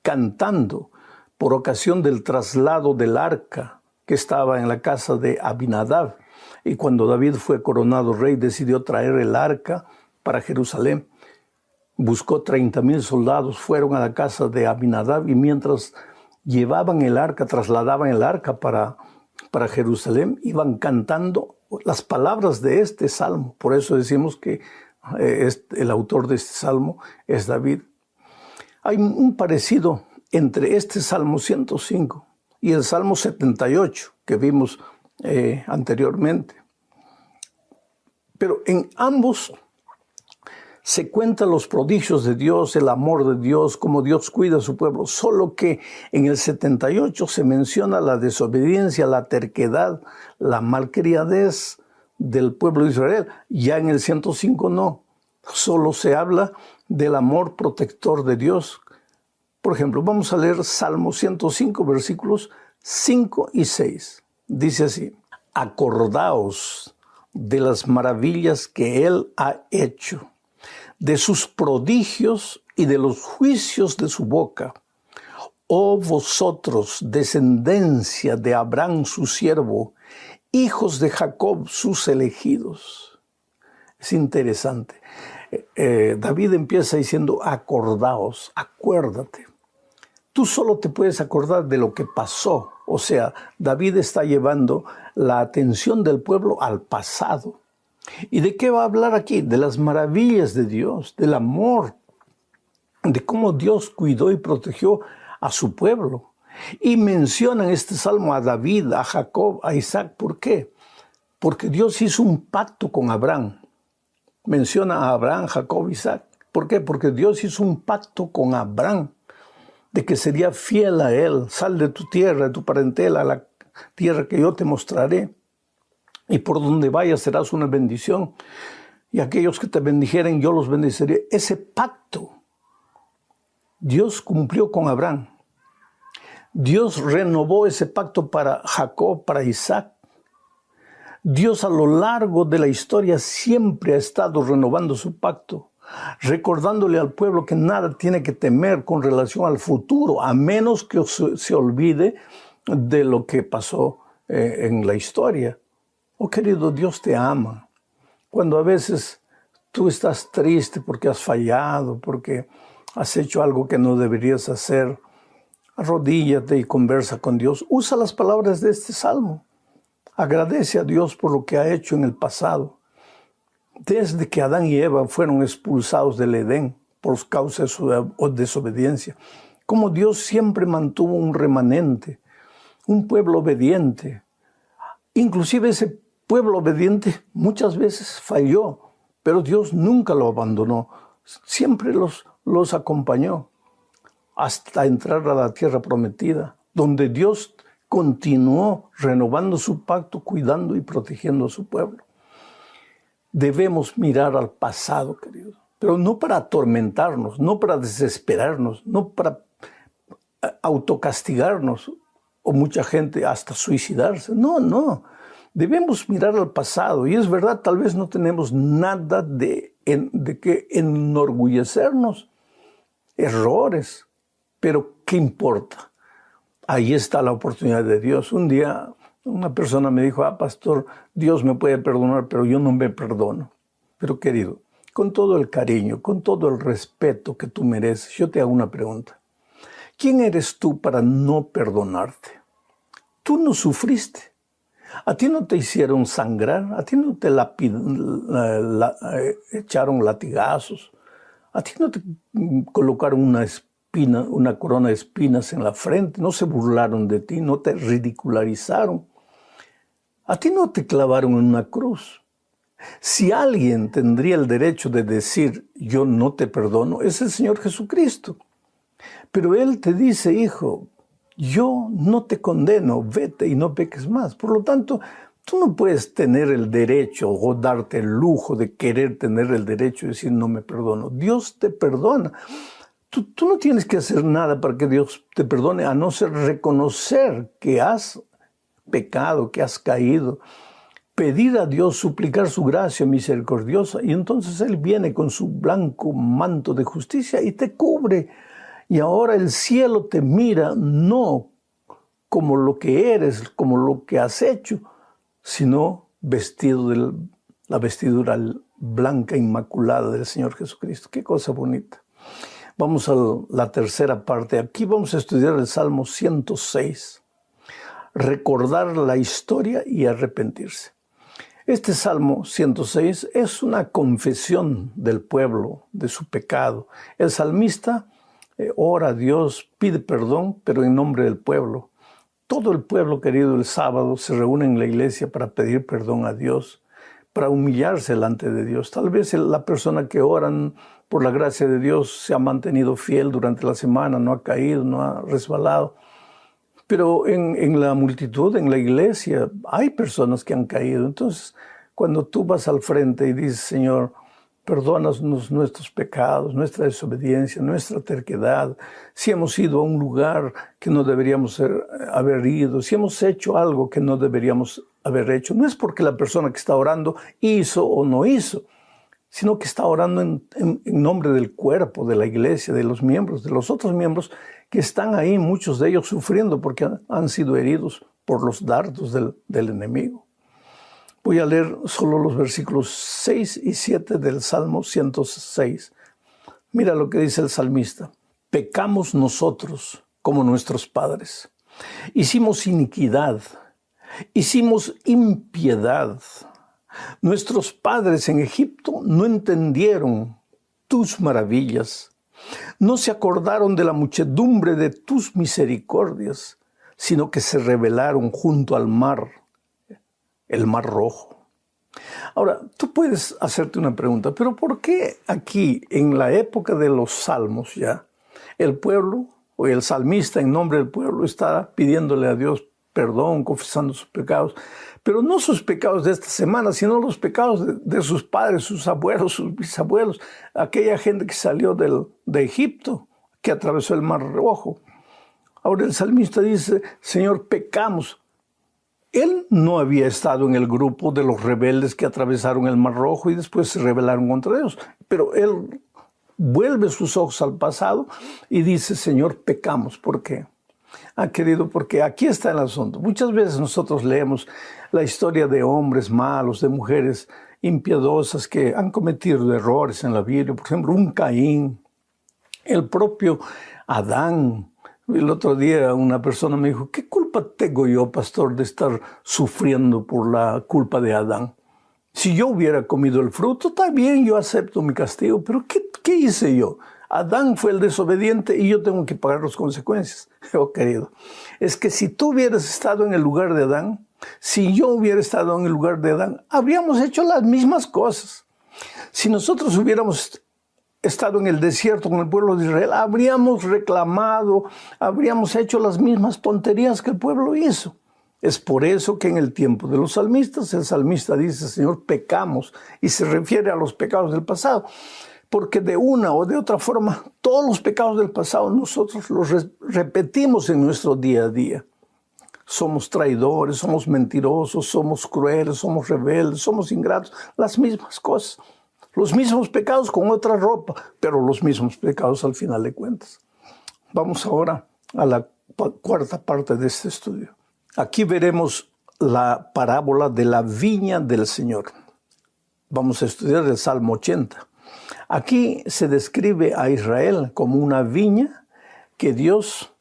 cantando por ocasión del traslado del arca que estaba en la casa de Abinadab. Y cuando David fue coronado rey, decidió traer el arca para Jerusalén. Buscó 30,000 soldados, fueron a la casa de Abinadab y mientras llevaban el arca, trasladaban el arca para Jerusalén, iban cantando las palabras de este salmo. Por eso decimos que el autor de este salmo es David. Hay un parecido entre este Salmo 105 y el Salmo 78 que vimos anteriormente. Pero en ambos se cuentan los prodigios de Dios, el amor de Dios, cómo Dios cuida a su pueblo, solo que en el 78 se menciona la desobediencia, la terquedad, la malcriadez del pueblo de Israel. Ya en el 105 no, solo se habla del amor protector de Dios. Por ejemplo, vamos a leer Salmo 105, versículos 5 y 6. Dice así: acordaos de las maravillas que Él ha hecho, de sus prodigios y de los juicios de su boca. Oh vosotros, descendencia de Abraham su siervo, hijos de Jacob sus elegidos. Es interesante. David empieza diciendo, acordaos, acuérdate. Tú solo te puedes acordar de lo que pasó. O sea, David está llevando la atención del pueblo al pasado. ¿Y de qué va a hablar aquí? De las maravillas de Dios, del amor, de cómo Dios cuidó y protegió a su pueblo. Y menciona en este salmo a David, a Jacob, a Isaac. ¿Por qué? Porque Dios hizo un pacto con Abraham. Menciona a Abraham, Jacob, Isaac. ¿Por qué? Porque Dios hizo un pacto con Abraham de que sería fiel a él. Sal de tu tierra, de tu parentela, a la tierra que yo te mostraré. Y por donde vayas serás una bendición. Y aquellos que te bendijeren, yo los bendeciré. Ese pacto Dios cumplió con Abraham. Dios renovó ese pacto para Jacob, para Isaac. Dios a lo largo de la historia siempre ha estado renovando su pacto, recordándole al pueblo que nada tiene que temer con relación al futuro, a menos que se olvide de lo que pasó en la historia. Oh querido, Dios te ama. Cuando a veces tú estás triste porque has fallado, porque has hecho algo que no deberías hacer, arrodíllate y conversa con Dios. Usa las palabras de este salmo. Agradece a Dios por lo que ha hecho en el pasado. Desde que Adán y Eva fueron expulsados del Edén por causa de su desobediencia, como Dios siempre mantuvo un remanente, un pueblo obediente. Inclusive ese pueblo obediente muchas veces falló, pero Dios nunca lo abandonó. Siempre los acompañó hasta entrar a la tierra prometida, donde Dios continuó renovando su pacto, cuidando y protegiendo a su pueblo. Debemos mirar al pasado, querido, pero no para atormentarnos, no para desesperarnos, no para autocastigarnos o mucha gente hasta suicidarse. No. Debemos mirar al pasado. Y es verdad, tal vez no tenemos nada de que enorgullecernos, errores, pero ¿qué importa? Ahí está la oportunidad de Dios. Un día una persona me dijo, pastor, Dios me puede perdonar, pero yo no me perdono. Pero querido, con todo el cariño, con todo el respeto que tú mereces, yo te hago una pregunta. ¿Quién eres tú para no perdonarte? Tú no sufriste. A ti no te hicieron sangrar, a ti no te echaron latigazos, a ti no te colocaron una corona de espinas en la frente, no se burlaron de ti, no te ridicularizaron. A ti no te clavaron en una cruz. Si alguien tendría el derecho de decir, yo no te perdono, es el Señor Jesucristo. Pero Él te dice, hijo, yo no te condeno, vete y no peques más. Por lo tanto, tú no puedes tener el derecho o darte el lujo de querer tener el derecho de decir no me perdono. Dios te perdona. Tú no tienes que hacer nada para que Dios te perdone, a no ser reconocer que has pecado, que has caído, pedir a Dios, suplicar su gracia misericordiosa, y entonces Él viene con su blanco manto de justicia y te cubre. Y ahora el cielo te mira no como lo que eres, como lo que has hecho, sino vestido de la vestidura blanca inmaculada del Señor Jesucristo. Qué cosa bonita. Vamos a la tercera parte. Aquí vamos a estudiar el Salmo 106. Recordar la historia y arrepentirse. Este Salmo 106 es una confesión del pueblo, de su pecado. El salmista ora a Dios, pide perdón, pero en nombre del pueblo. Todo el pueblo, querido, el sábado se reúne en la iglesia para pedir perdón a Dios, para humillarse delante de Dios. Tal vez la persona que oran por la gracia de Dios se ha mantenido fiel durante la semana, no ha caído, no ha resbalado. Pero en la multitud, en la iglesia, hay personas que han caído. Entonces, cuando tú vas al frente y dices, Señor, perdónanos nuestros pecados, nuestra desobediencia, nuestra terquedad, si hemos ido a un lugar que no deberíamos haber ido, si hemos hecho algo que no deberíamos haber hecho, no es porque la persona que está orando hizo o no hizo, sino que está orando en nombre del cuerpo, de la iglesia, de los miembros, de los otros miembros que están ahí, muchos de ellos sufriendo porque han sido heridos por los dardos del enemigo. Voy a leer solo los versículos 6 y 7 del Salmo 106. Mira lo que dice el salmista. Pecamos nosotros como nuestros padres. Hicimos iniquidad, hicimos impiedad. Nuestros padres en Egipto no entendieron tus maravillas. No se acordaron de la muchedumbre de tus misericordias, sino que se rebelaron junto al mar, el Mar Rojo. Ahora, tú puedes hacerte una pregunta, pero ¿por qué aquí, en la época de los salmos ya, el pueblo o el salmista en nombre del pueblo está pidiéndole a Dios perdón, confesando sus pecados, pero no sus pecados de esta semana, sino los pecados de sus padres, sus abuelos, sus bisabuelos, aquella gente que salió de Egipto, que atravesó el Mar Rojo? Ahora el salmista dice, Señor, pecamos. Él no había estado en el grupo de los rebeldes que atravesaron el Mar Rojo y después se rebelaron contra Dios, pero él vuelve sus ojos al pasado y dice, Señor, pecamos. ¿Por qué? Querido, porque aquí está el asunto. Muchas veces nosotros leemos la historia de hombres malos, de mujeres impiedosas que han cometido errores en la Biblia. Por ejemplo, un Caín, el propio Adán. El otro día una persona me dijo, ¿qué culpa tengo yo, pastor, de estar sufriendo por la culpa de Adán? Si yo hubiera comido el fruto, está bien, yo acepto mi castigo, pero ¿qué hice yo? Adán fue el desobediente y yo tengo que pagar las consecuencias. Oh, querido, es que si tú hubieras estado en el lugar de Adán, si yo hubiera estado en el lugar de Adán, habríamos hecho las mismas cosas. Si nosotros hubiéramos estado en el desierto con el pueblo de Israel, habríamos reclamado, habríamos hecho las mismas tonterías que el pueblo hizo. Es por eso que en el tiempo de los salmistas, el salmista dice, Señor, pecamos, y se refiere a los pecados del pasado. Porque de una o de otra forma, todos los pecados del pasado nosotros los repetimos en nuestro día a día. Somos traidores, somos mentirosos, somos crueles, somos rebeldes, somos ingratos, las mismas cosas. Los mismos pecados con otra ropa, pero los mismos pecados al final de cuentas. Vamos ahora a la cuarta parte de este estudio. Aquí veremos la parábola de la viña del Señor. Vamos a estudiar el Salmo 80. Aquí se describe a Israel como una viña que Dios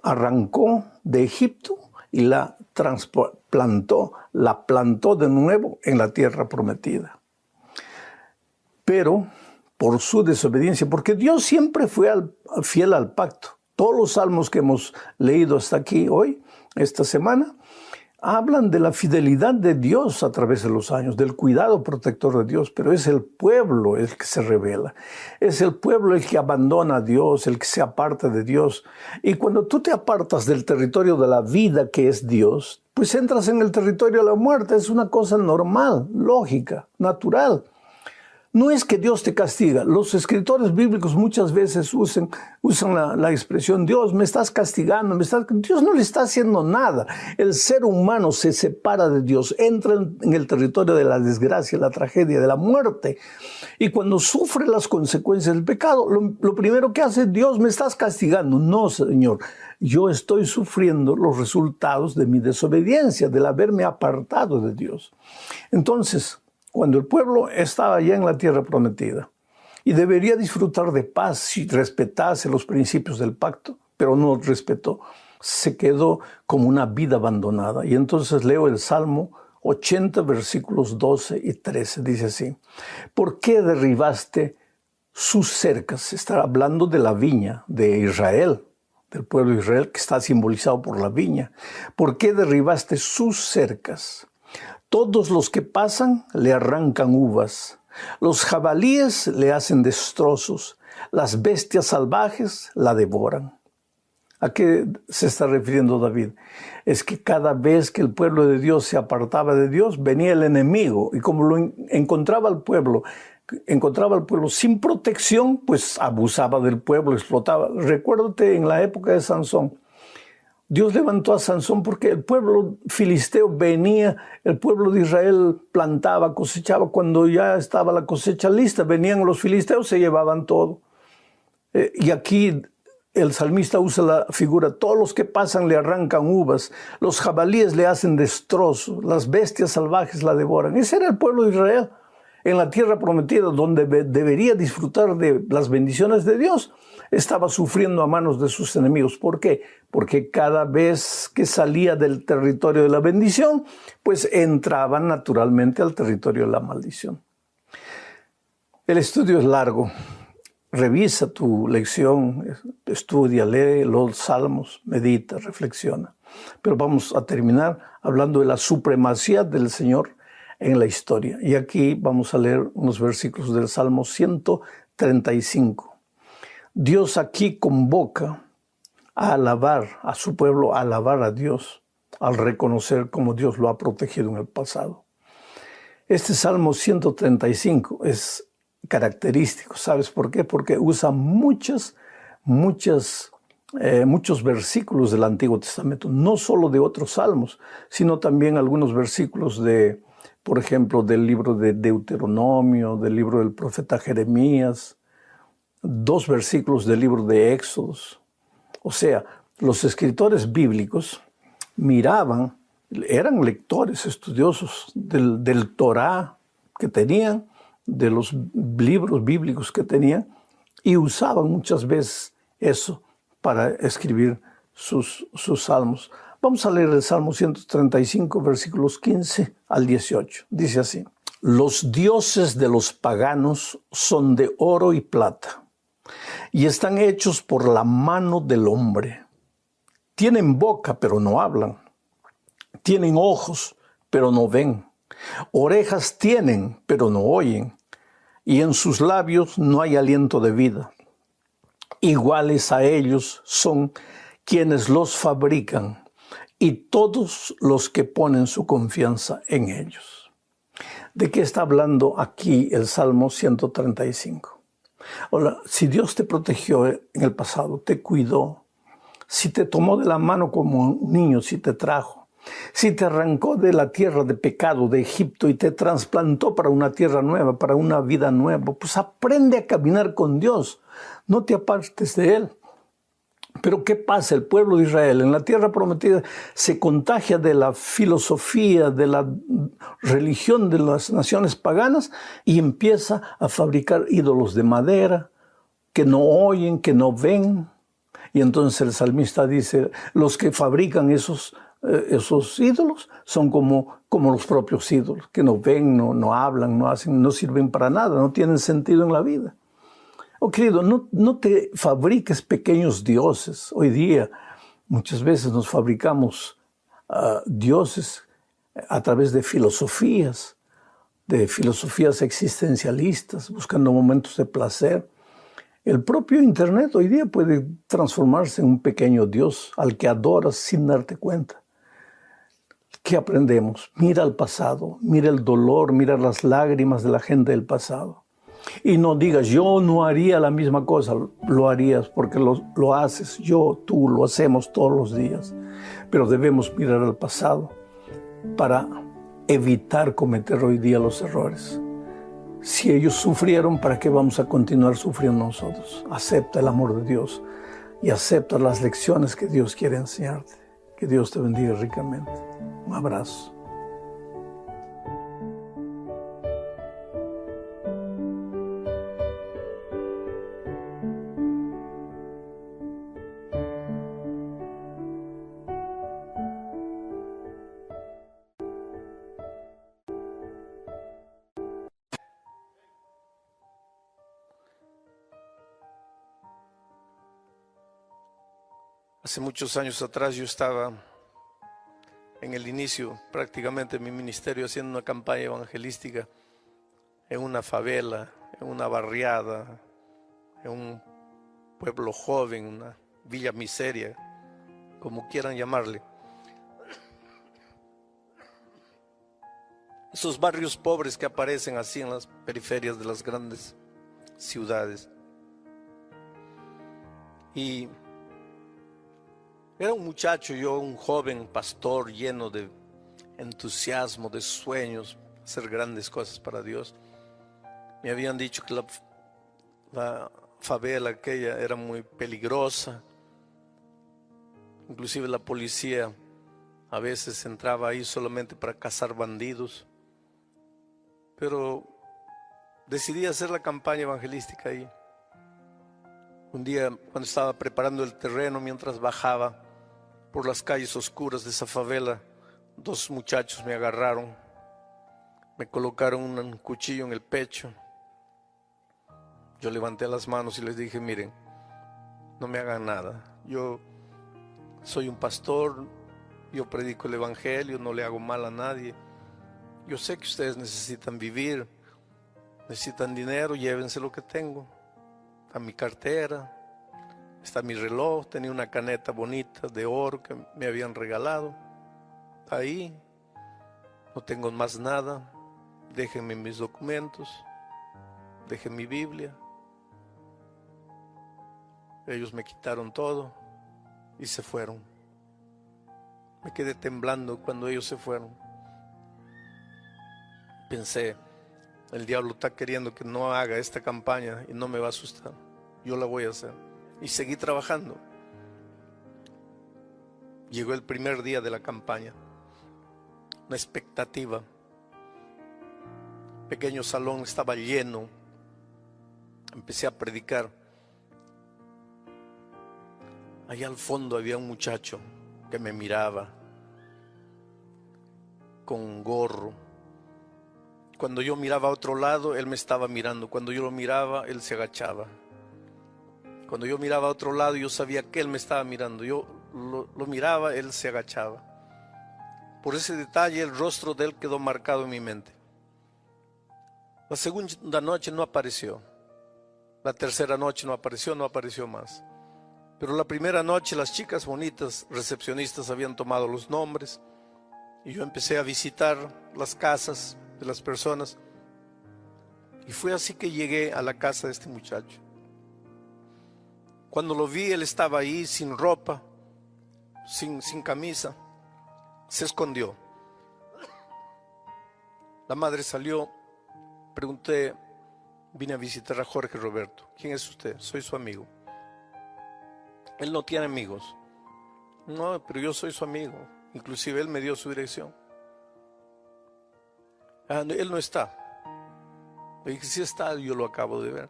arrancó de Egipto y la trasplantó, la plantó de nuevo en la tierra prometida. Pero por su desobediencia, porque Dios siempre fue fiel al pacto. Todos los salmos que hemos leído hasta aquí hoy, esta semana, hablan de la fidelidad de Dios a través de los años, del cuidado protector de Dios, pero es el pueblo el que se rebela. Es el pueblo el que abandona a Dios, el que se aparta de Dios. Y cuando tú te apartas del territorio de la vida que es Dios, pues entras en el territorio de la muerte. Es una cosa normal, lógica, natural. No es que Dios te castiga. Los escritores bíblicos muchas veces usan la expresión, Dios, me estás castigando, Dios no le está haciendo nada. El ser humano se separa de Dios, entra en el territorio de la desgracia, la tragedia, de la muerte. Y cuando sufre las consecuencias del pecado, lo primero que hace, Dios, me estás castigando. No, Señor, yo estoy sufriendo los resultados de mi desobediencia, del haberme apartado de Dios. Entonces, cuando el pueblo estaba ya en la tierra prometida y debería disfrutar de paz si respetase los principios del pacto, pero no respetó, se quedó como una vida abandonada. Y entonces leo el Salmo 80, versículos 12 y 13. Dice así, ¿por qué derribaste sus cercas? Está hablando de la viña de Israel, del pueblo de Israel, que está simbolizado por la viña. ¿Por qué derribaste sus cercas? Todos los que pasan le arrancan uvas. Los jabalíes le hacen destrozos. Las bestias salvajes la devoran. ¿A qué se está refiriendo David? Es que cada vez que el pueblo de Dios se apartaba de Dios, venía el enemigo. Y como lo encontraba al pueblo sin protección, pues abusaba del pueblo, explotaba. Recuérdate en la época de Sansón. Dios levantó a Sansón porque el pueblo filisteo venía, el pueblo de Israel plantaba, cosechaba. Cuando ya estaba la cosecha lista, venían los filisteos, se llevaban todo. Y aquí el salmista usa la figura, todos los que pasan le arrancan uvas, los jabalíes le hacen destrozo, las bestias salvajes la devoran. Ese era el pueblo de Israel en la tierra prometida, donde debería disfrutar de las bendiciones de Dios. Estaba sufriendo a manos de sus enemigos. ¿Por qué? Porque cada vez que salía del territorio de la bendición, pues entraban naturalmente al territorio de la maldición. El estudio es largo. Revisa tu lección, estudia, lee los salmos, medita, reflexiona. Pero vamos a terminar hablando de la supremacía del Señor en la historia. Y aquí vamos a leer unos versículos del Salmo 135. Dios aquí convoca a alabar a su pueblo, a alabar a Dios, al reconocer cómo Dios lo ha protegido en el pasado. Este Salmo 135 es característico. ¿Sabes por qué? Porque usa muchos versículos del Antiguo Testamento, no solo de otros salmos, sino también algunos versículos de, por ejemplo, del libro de Deuteronomio, del libro del profeta Jeremías, 2 versículos del libro de Éxodos. O sea, los escritores bíblicos miraban, eran lectores, estudiosos del Torá que tenían, de los libros bíblicos que tenían, y usaban muchas veces eso para escribir sus salmos. Vamos a leer el Salmo 135, versículos 15 al 18. Dice así: los dioses de los paganos son de oro y plata, y están hechos por la mano del hombre. Tienen boca, pero no hablan. Tienen ojos, pero no ven. Orejas tienen, pero no oyen. Y en sus labios no hay aliento de vida. Iguales a ellos son quienes los fabrican y todos los que ponen su confianza en ellos. ¿De qué está hablando aquí el Salmo 135? Hola, si Dios te protegió en el pasado, te cuidó, si te tomó de la mano como un niño, si te trajo, si te arrancó de la tierra de pecado de Egipto y te trasplantó para una tierra nueva, para una vida nueva, pues aprende a caminar con Dios, no te apartes de Él. Pero ¿qué pasa? El pueblo de Israel en la tierra prometida se contagia de la filosofía, de la religión de las naciones paganas y empieza a fabricar ídolos de madera que no oyen, que no ven. Y entonces el salmista dice, los que fabrican esos ídolos son como los propios ídolos, que no ven, no hablan, no hacen, no sirven para nada, no tienen sentido en la vida. Oh, querido, no te fabriques pequeños dioses. Hoy día muchas veces nos fabricamos dioses a través de filosofías existencialistas, buscando momentos de placer. El propio Internet hoy día puede transformarse en un pequeño dios al que adoras sin darte cuenta. ¿Qué aprendemos? Mira el pasado, mira el dolor, mira las lágrimas de la gente del pasado. Y no digas, yo no haría la misma cosa. Lo harías porque lo haces, yo, tú, lo hacemos todos los días. Pero debemos mirar al pasado para evitar cometer hoy día los errores. Si ellos sufrieron, ¿para qué vamos a continuar sufriendo nosotros? Acepta el amor de Dios y acepta las lecciones que Dios quiere enseñarte. Que Dios te bendiga ricamente. Un abrazo. Hace muchos años atrás yo estaba en el inicio prácticamente de mi ministerio haciendo una campaña evangelística en una favela, en una barriada, en un pueblo joven, una villa miseria, como quieran llamarle. Esos barrios pobres que aparecen así en las periferias de las grandes ciudades. Y era un muchacho, yo un joven pastor lleno de entusiasmo, de sueños, hacer grandes cosas para Dios. Me habían dicho que la favela aquella era muy peligrosa. Inclusive la policía a veces entraba ahí solamente para cazar bandidos. Pero decidí hacer la campaña evangelística ahí. Un día, cuando estaba preparando el terreno, mientras bajaba por las calles oscuras de esa favela, dos muchachos me agarraron, me colocaron un cuchillo en el pecho. Yo levanté las manos y les dije: miren, no me hagan nada. Yo soy un pastor, yo predico el evangelio, no le hago mal a nadie. Yo sé que ustedes necesitan vivir, necesitan dinero, llévense lo que tengo. Está mi cartera, está mi reloj, tenía una caneta bonita de oro que me habían regalado. Ahí, no tengo más nada, déjenme mis documentos, dejen mi Biblia. Ellos me quitaron todo y se fueron. Me quedé temblando cuando ellos se fueron. Pensé, el diablo está queriendo que no haga esta campaña y no me va a asustar. Yo la voy a hacer. Y seguí trabajando. Llegó el primer día de la campaña. Una expectativa. El pequeño salón estaba lleno. Empecé a predicar. Allá al fondo había un muchacho que me miraba con un gorro. Cuando yo miraba a otro lado, él me estaba mirando. Cuando yo lo miraba, él se agachaba. Cuando yo miraba a otro lado, yo sabía que él me estaba mirando. Yo lo miraba, él se agachaba. Por ese detalle, el rostro de él quedó marcado en mi mente. La segunda noche no apareció. La tercera noche no apareció más. Pero la primera noche, las chicas bonitas, recepcionistas, habían tomado los nombres. Y yo empecé a visitar las casas de las personas. Y fue así que llegué a la casa de este muchacho. Cuando lo vi, él estaba ahí sin ropa, sin camisa. Se escondió. La madre salió. Pregunté, vine a visitar a Jorge Roberto. ¿Quién es usted? Soy su amigo. Él no tiene amigos. No, pero yo soy su amigo. Inclusive él me dio su dirección. Él no está. Le dije, sí está, yo lo acabo de ver.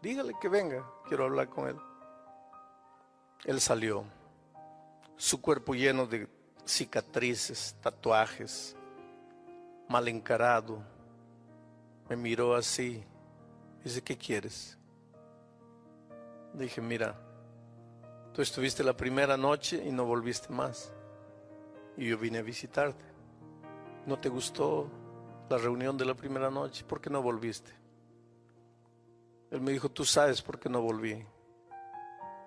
Dígale que venga, quiero hablar con él. Él salió, su cuerpo lleno de cicatrices, tatuajes, mal encarado. Me miró así, dice, ¿qué quieres? Dije, mira, tú estuviste la primera noche y no volviste más. Y yo vine a visitarte. ¿No te gustó la reunión de la primera noche? ¿Por qué no volviste? Él me dijo, tú sabes por qué no volví.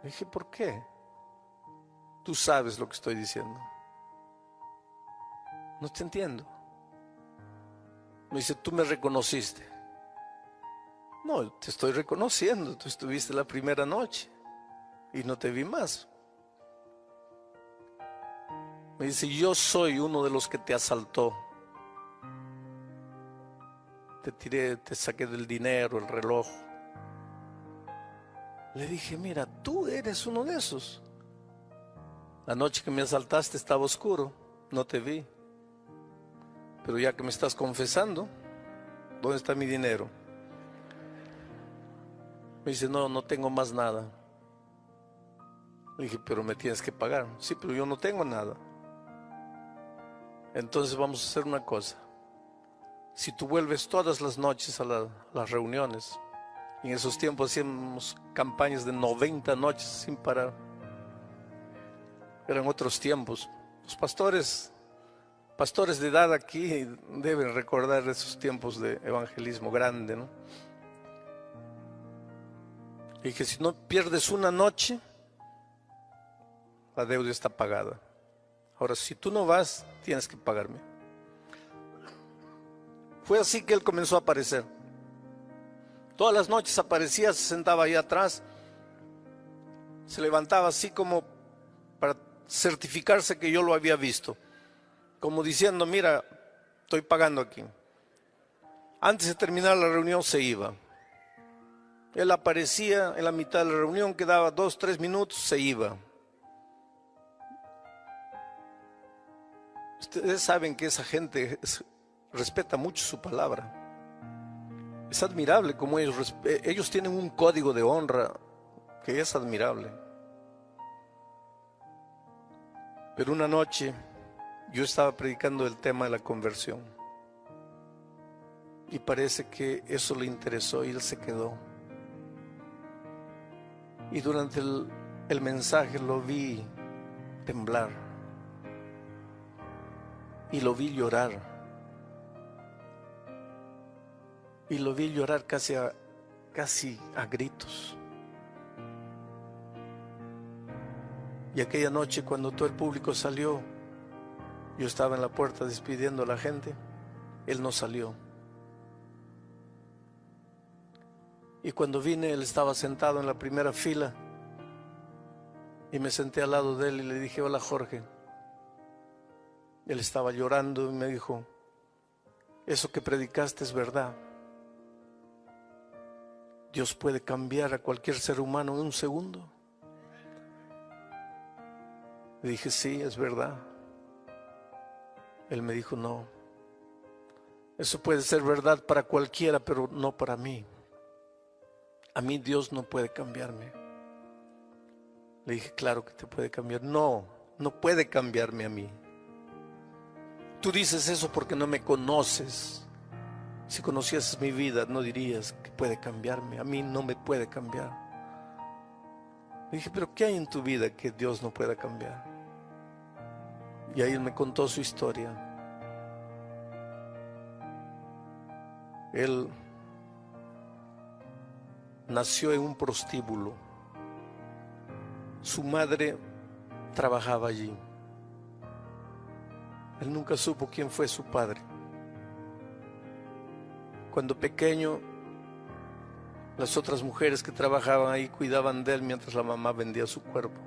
Le dije, ¿por qué? Tú sabes lo que estoy diciendo. No te entiendo. Me dice, tú me reconociste. No, te estoy reconociendo. Tú estuviste la primera noche y no te vi más. Me dice, yo soy uno de los que te asaltó. Te tiré, te saqué del dinero, el reloj. Le dije, mira, tú eres uno de esos. La noche que me asaltaste estaba oscuro, no te vi. Pero ya que me estás confesando, ¿dónde está mi dinero? Me dice, no, no tengo más nada. Le dije, pero me tienes que pagar. Sí, pero yo no tengo nada. Entonces vamos a hacer una cosa. Si tú vuelves todas las noches a las reuniones, en esos tiempos hacíamos campañas de 90 noches sin parar. Eran otros tiempos. Los pastores de edad aquí deben recordar esos tiempos de evangelismo grande, ¿no? Y que si no pierdes una noche, la deuda está pagada. Ahora, si tú no vas, tienes que pagarme. Fue así que él comenzó a aparecer. Todas las noches aparecía, se sentaba ahí atrás, se levantaba así como para certificarse que yo lo había visto, como diciendo, mira, estoy pagando aquí. Antes de terminar la reunión se iba. Él aparecía en la mitad de la reunión, quedaba 2, 3 minutos, se iba. Ustedes saben que esa gente respeta mucho su palabra. Es admirable como ellos tienen un código de honra que es admirable. Pero una noche yo estaba predicando el tema de la conversión y parece que eso le interesó y él se quedó. Y durante el mensaje lo vi temblar y lo vi llorar. Y lo vi llorar casi a gritos. Y aquella noche, cuando todo el público salió, yo estaba en la puerta despidiendo a la gente. Él no salió. Y cuando vine, él estaba sentado en la primera fila. Y me senté al lado de él y le dije: hola, Jorge. Él estaba llorando y me dijo: eso que predicaste es verdad. Dios puede cambiar a cualquier ser humano en un segundo. Le dije: sí, es verdad. Él me dijo: no, eso puede ser verdad para cualquiera, pero no para mí. A mí Dios no puede cambiarme. Le dije: claro que te puede cambiar. No, no puede cambiarme a mí. Tú dices eso porque no me conoces. Si conocieses mi vida, no dirías que puede cambiarme. A mí no me puede cambiar. Le dije: pero ¿qué hay en tu vida que Dios no pueda cambiar? Y ahí él me contó su historia. Él nació en un prostíbulo. Su madre trabajaba allí. Él nunca supo quién fue su padre. Cuando pequeño, las otras mujeres que trabajaban ahí cuidaban de él mientras la mamá vendía su cuerpo.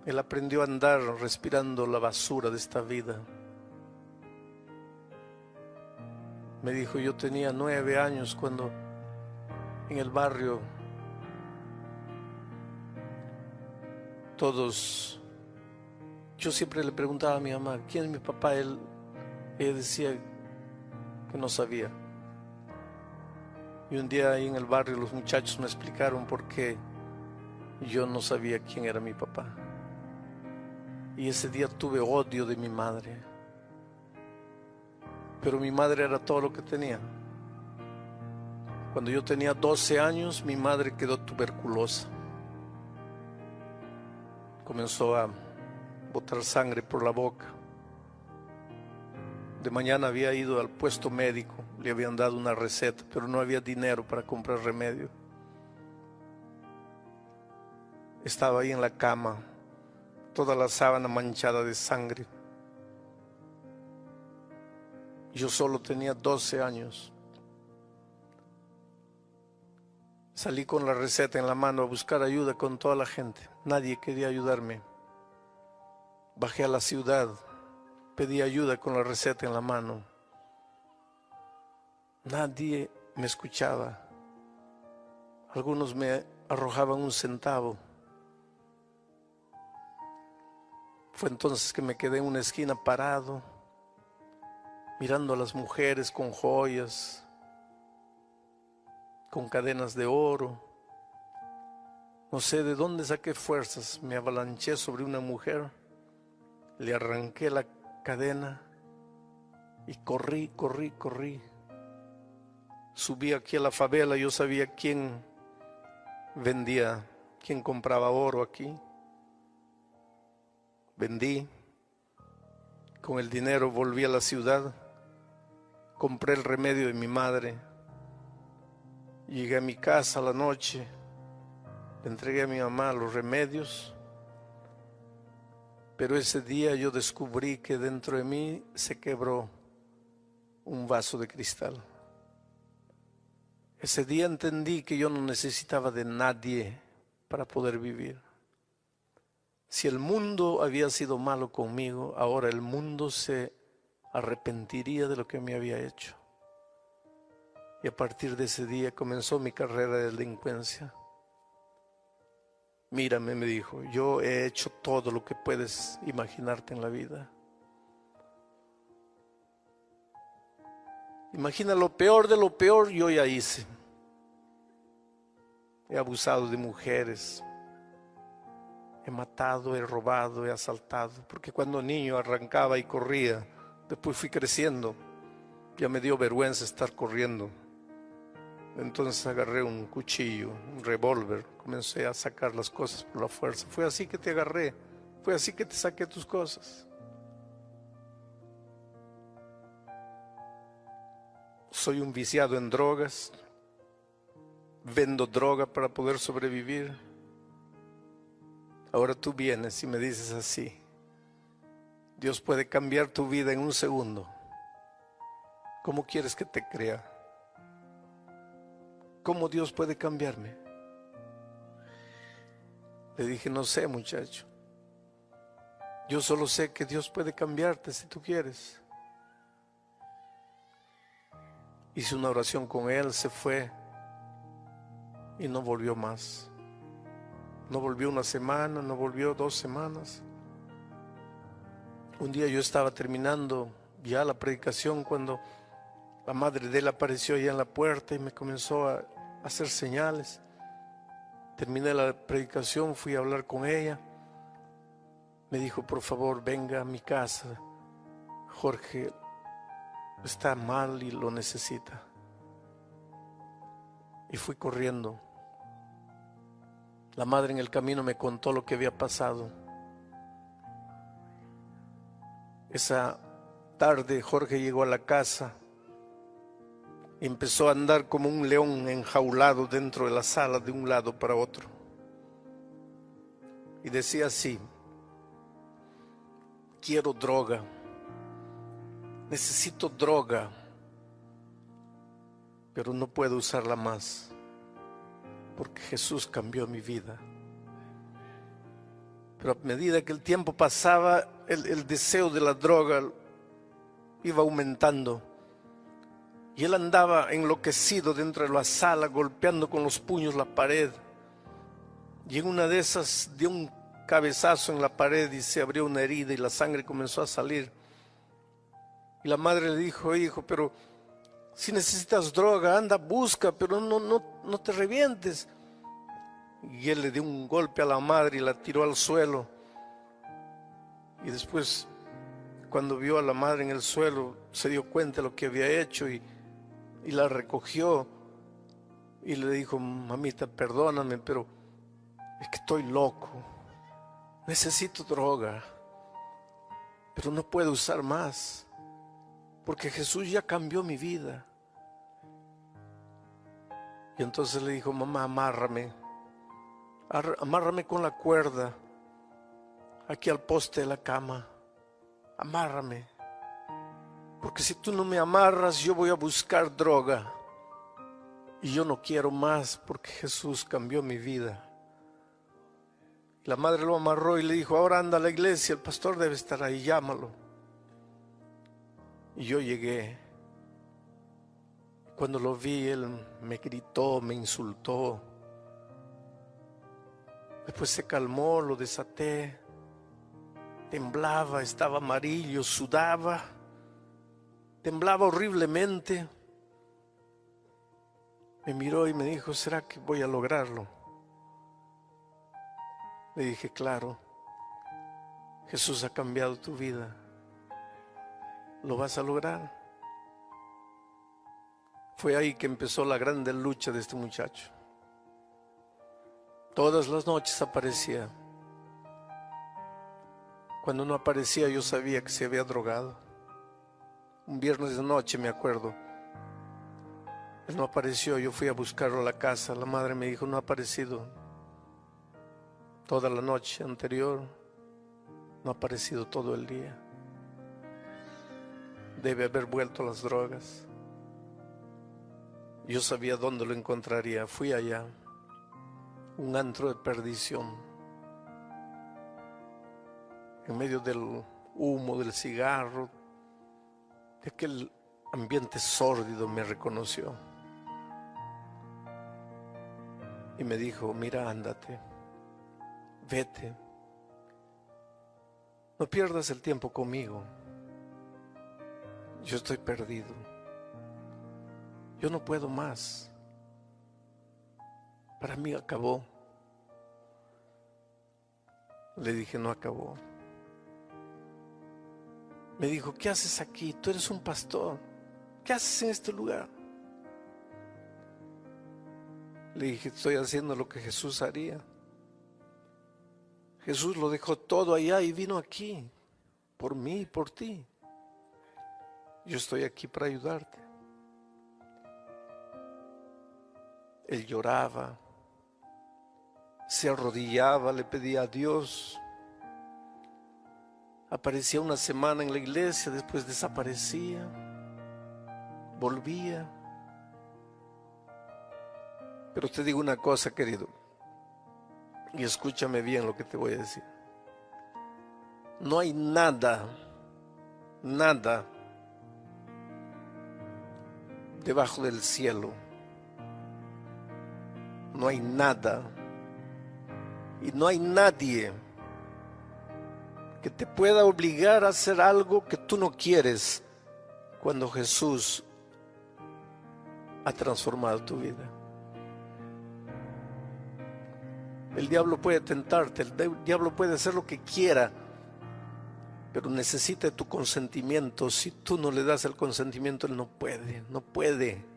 Él aprendió a andar respirando la basura de esta vida. Me dijo: yo tenía 9 años cuando en el barrio todos, yo siempre le preguntaba a mi mamá: ¿quién es mi papá? Ella decía que no sabía. Y un día ahí en el barrio los muchachos me explicaron por qué yo no sabía quién era mi papá. Y ese día tuve odio de mi madre. Pero mi madre era todo lo que tenía. Cuando yo tenía 12 años, mi madre quedó tuberculosa. Comenzó a botar sangre por la boca. De mañana había ido al puesto médico, le habían dado una receta, pero no había dinero para comprar remedio. Estaba ahí en la cama, toda la sábana manchada de sangre. Yo solo tenía 12 años. Salí con la receta en la mano a buscar ayuda con toda la gente. Nadie quería ayudarme. Bajé a la ciudad, pedí ayuda con la receta en la mano. Nadie me escuchaba. Algunos me arrojaban un centavo. Fue entonces que me quedé en una esquina parado, mirando a las mujeres con joyas, con cadenas de oro. No sé de dónde saqué fuerzas, me avalanché sobre una mujer, le arranqué la cadena y corrí. Subí aquí a la favela, yo sabía quién vendía, quién compraba oro aquí. Vendí, con el dinero volví a la ciudad, compré el remedio de mi madre, llegué a mi casa a la noche, le entregué a mi mamá los remedios, pero ese día yo descubrí que dentro de mí se quebró un vaso de cristal. Ese día entendí que yo no necesitaba de nadie para poder vivir. Si el mundo había sido malo conmigo, ahora el mundo se arrepentiría de lo que me había hecho. Y a partir de ese día comenzó mi carrera de delincuencia. Mírame, me dijo, yo he hecho todo lo que puedes imaginarte en la vida. Imagina lo peor de lo peor, yo ya hice. He abusado de mujeres, he matado, he robado, he asaltado, porque cuando niño arrancaba y corría, después fui creciendo, ya me dio vergüenza estar corriendo. Entonces agarré un cuchillo, un revólver, comencé a sacar las cosas por la fuerza. Fue así que te agarré, fue así que te saqué tus cosas. Soy un viciado en drogas, vendo droga para poder sobrevivir. Ahora tú vienes y me dices así: Dios puede cambiar tu vida en un segundo. ¿Cómo quieres que te crea? ¿Cómo Dios puede cambiarme? Le dije, no sé, muchacho. Yo solo sé que Dios puede cambiarte si tú quieres. Hice una oración con él, se fue y no volvió más. No volvió una semana, no volvió 2 semanas. Un día yo estaba terminando ya la predicación cuando la madre de él apareció allá en la puerta y me comenzó a hacer señales. Terminé la predicación, fui a hablar con ella. Me dijo, por favor, venga a mi casa. Jorge está mal y lo necesita. Y fui corriendo. La madre en el camino me contó lo que había pasado. Esa tarde Jorge llegó a la casa y empezó a andar como un león enjaulado dentro de la sala de un lado para otro. Y decía así: quiero droga, necesito droga, pero no puedo usarla más, porque Jesús cambió mi vida. Pero a medida que el tiempo pasaba, el deseo de la droga iba aumentando. Y él andaba enloquecido dentro de la sala, golpeando con los puños la pared. Y en una de esas dio un cabezazo en la pared y se abrió una herida y la sangre comenzó a salir. Y la madre le dijo, hijo, pero si necesitas droga, anda, busca, pero no te revientes. Y él le dio un golpe a la madre y la tiró al suelo. Y después, cuando vio a la madre en el suelo, se dio cuenta de lo que había hecho y la recogió. Y le dijo, mamita, perdóname, pero es que estoy loco. Necesito droga, pero no puedo usar más, porque Jesús ya cambió mi vida. Y entonces le dijo, mamá, amárrame con la cuerda aquí al poste de la cama, amárrame, porque si tú no me amarras yo voy a buscar droga y yo no quiero más, porque Jesús cambió mi vida. La madre lo amarró y le dijo, ahora anda a la iglesia, el pastor debe estar ahí, llámalo. Y yo llegué. Cuando lo vi, él me gritó, me insultó. Después se calmó, lo desaté. Temblaba, estaba amarillo, sudaba. Temblaba horriblemente. Me miró y me dijo, ¿será que voy a lograrlo? Le dije, claro, Jesús ha cambiado tu vida. Lo vas a lograr. Fue ahí que empezó la grande lucha de este muchacho. Todas las noches aparecía. Cuando no aparecía yo sabía que se había drogado. Un viernes de noche me acuerdo. Él no apareció, yo fui a buscarlo a la casa. La madre me dijo, no ha aparecido. Toda la noche anterior, no ha aparecido todo el día. Debe haber vuelto a las drogas. Yo sabía dónde lo encontraría. Fui allá, un antro de perdición. En medio del humo, del cigarro, de aquel ambiente sórdido, me reconoció. y me dijo, mira, ándate, vete, no pierdas el tiempo conmigo, yo estoy perdido, yo no puedo más, para mí acabó. Le dije, no acabó. Me dijo, ¿qué haces aquí? Tú eres un pastor, ¿qué haces en este lugar? Le dije, estoy haciendo lo que Jesús haría. Jesús lo dejó todo allá y vino aquí, por mí y por ti. Yo estoy aquí para ayudarte. Él lloraba, se arrodillaba, le pedía a Dios. Aparecía una semana en la iglesia, después desaparecía, volvía. Pero te digo una cosa, querido, y escúchame bien lo que te voy a decir. No hay nada debajo del cielo. No hay nada y no hay nadie que te pueda obligar a hacer algo que tú no quieres cuando Jesús ha transformado tu vida. El diablo puede tentarte, el diablo puede hacer lo que quiera, pero necesita tu consentimiento. Si tú no le das el consentimiento, él no puede.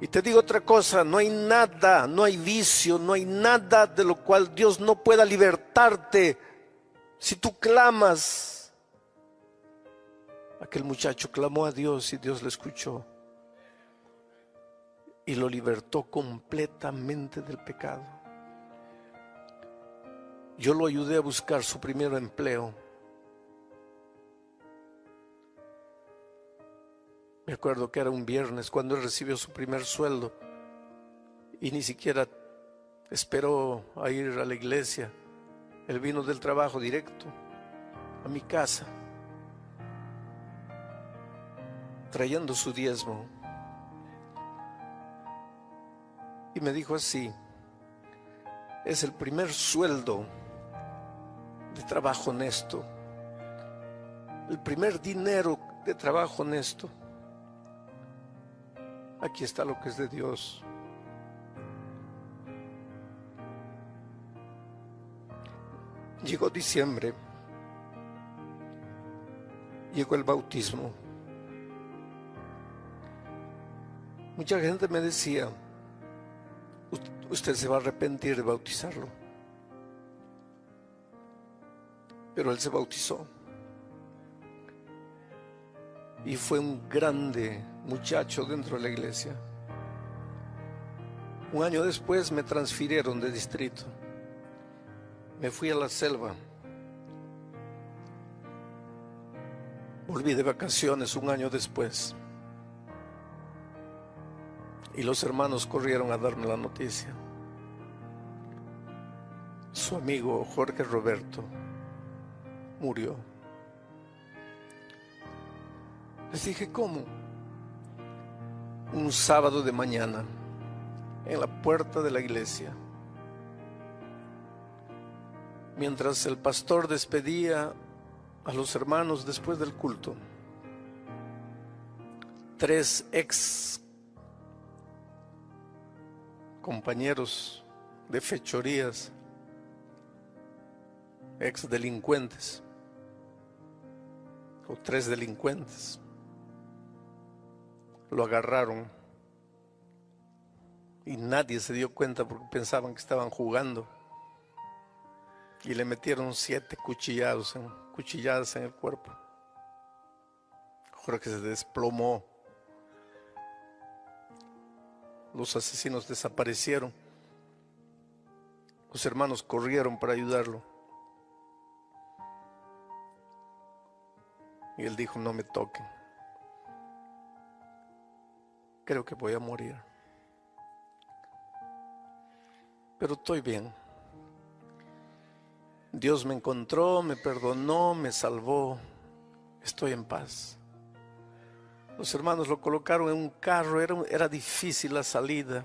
Y te digo otra cosa, no hay nada, no hay vicio, no hay nada de lo cual Dios no pueda libertarte. Si tú clamas, aquel muchacho clamó a Dios y Dios le escuchó y lo libertó completamente del pecado. Yo lo ayudé a buscar su primer empleo. Me acuerdo que era un viernes cuando él recibió su primer sueldo y ni siquiera esperó a ir a la iglesia. Él vino del trabajo directo a mi casa, trayendo su diezmo. Y me dijo así, es el primer sueldo de trabajo honesto, el primer dinero de trabajo honesto. Aquí está lo que es de Dios. Llegó diciembre, llegó el bautismo. Mucha gente me decía, usted se va a arrepentir de bautizarlo. Pero él se bautizó. Y fue un grande muchacho dentro de la iglesia. Un año después me transfirieron de distrito. Me fui a la selva. Volví de vacaciones un año después. Y los hermanos corrieron a darme la noticia. Su amigo Jorge Roberto murió. Les dije, ¿cómo? Un sábado de mañana, en la puerta de la iglesia, mientras el pastor despedía a los hermanos después del culto, 3 ex compañeros de fechorías, ex delincuentes, o 3 delincuentes, lo agarraron y nadie se dio cuenta porque pensaban que estaban jugando y le metieron 7 cuchilladas en el cuerpo. Jorge se desplomó. Los asesinos desaparecieron. Los hermanos corrieron para ayudarlo. Y él dijo, no me toquen. Creo que voy a morir. Pero estoy bien. Dios me encontró, me perdonó, me salvó. Estoy en paz. Los hermanos lo colocaron en un carro, era difícil la salida.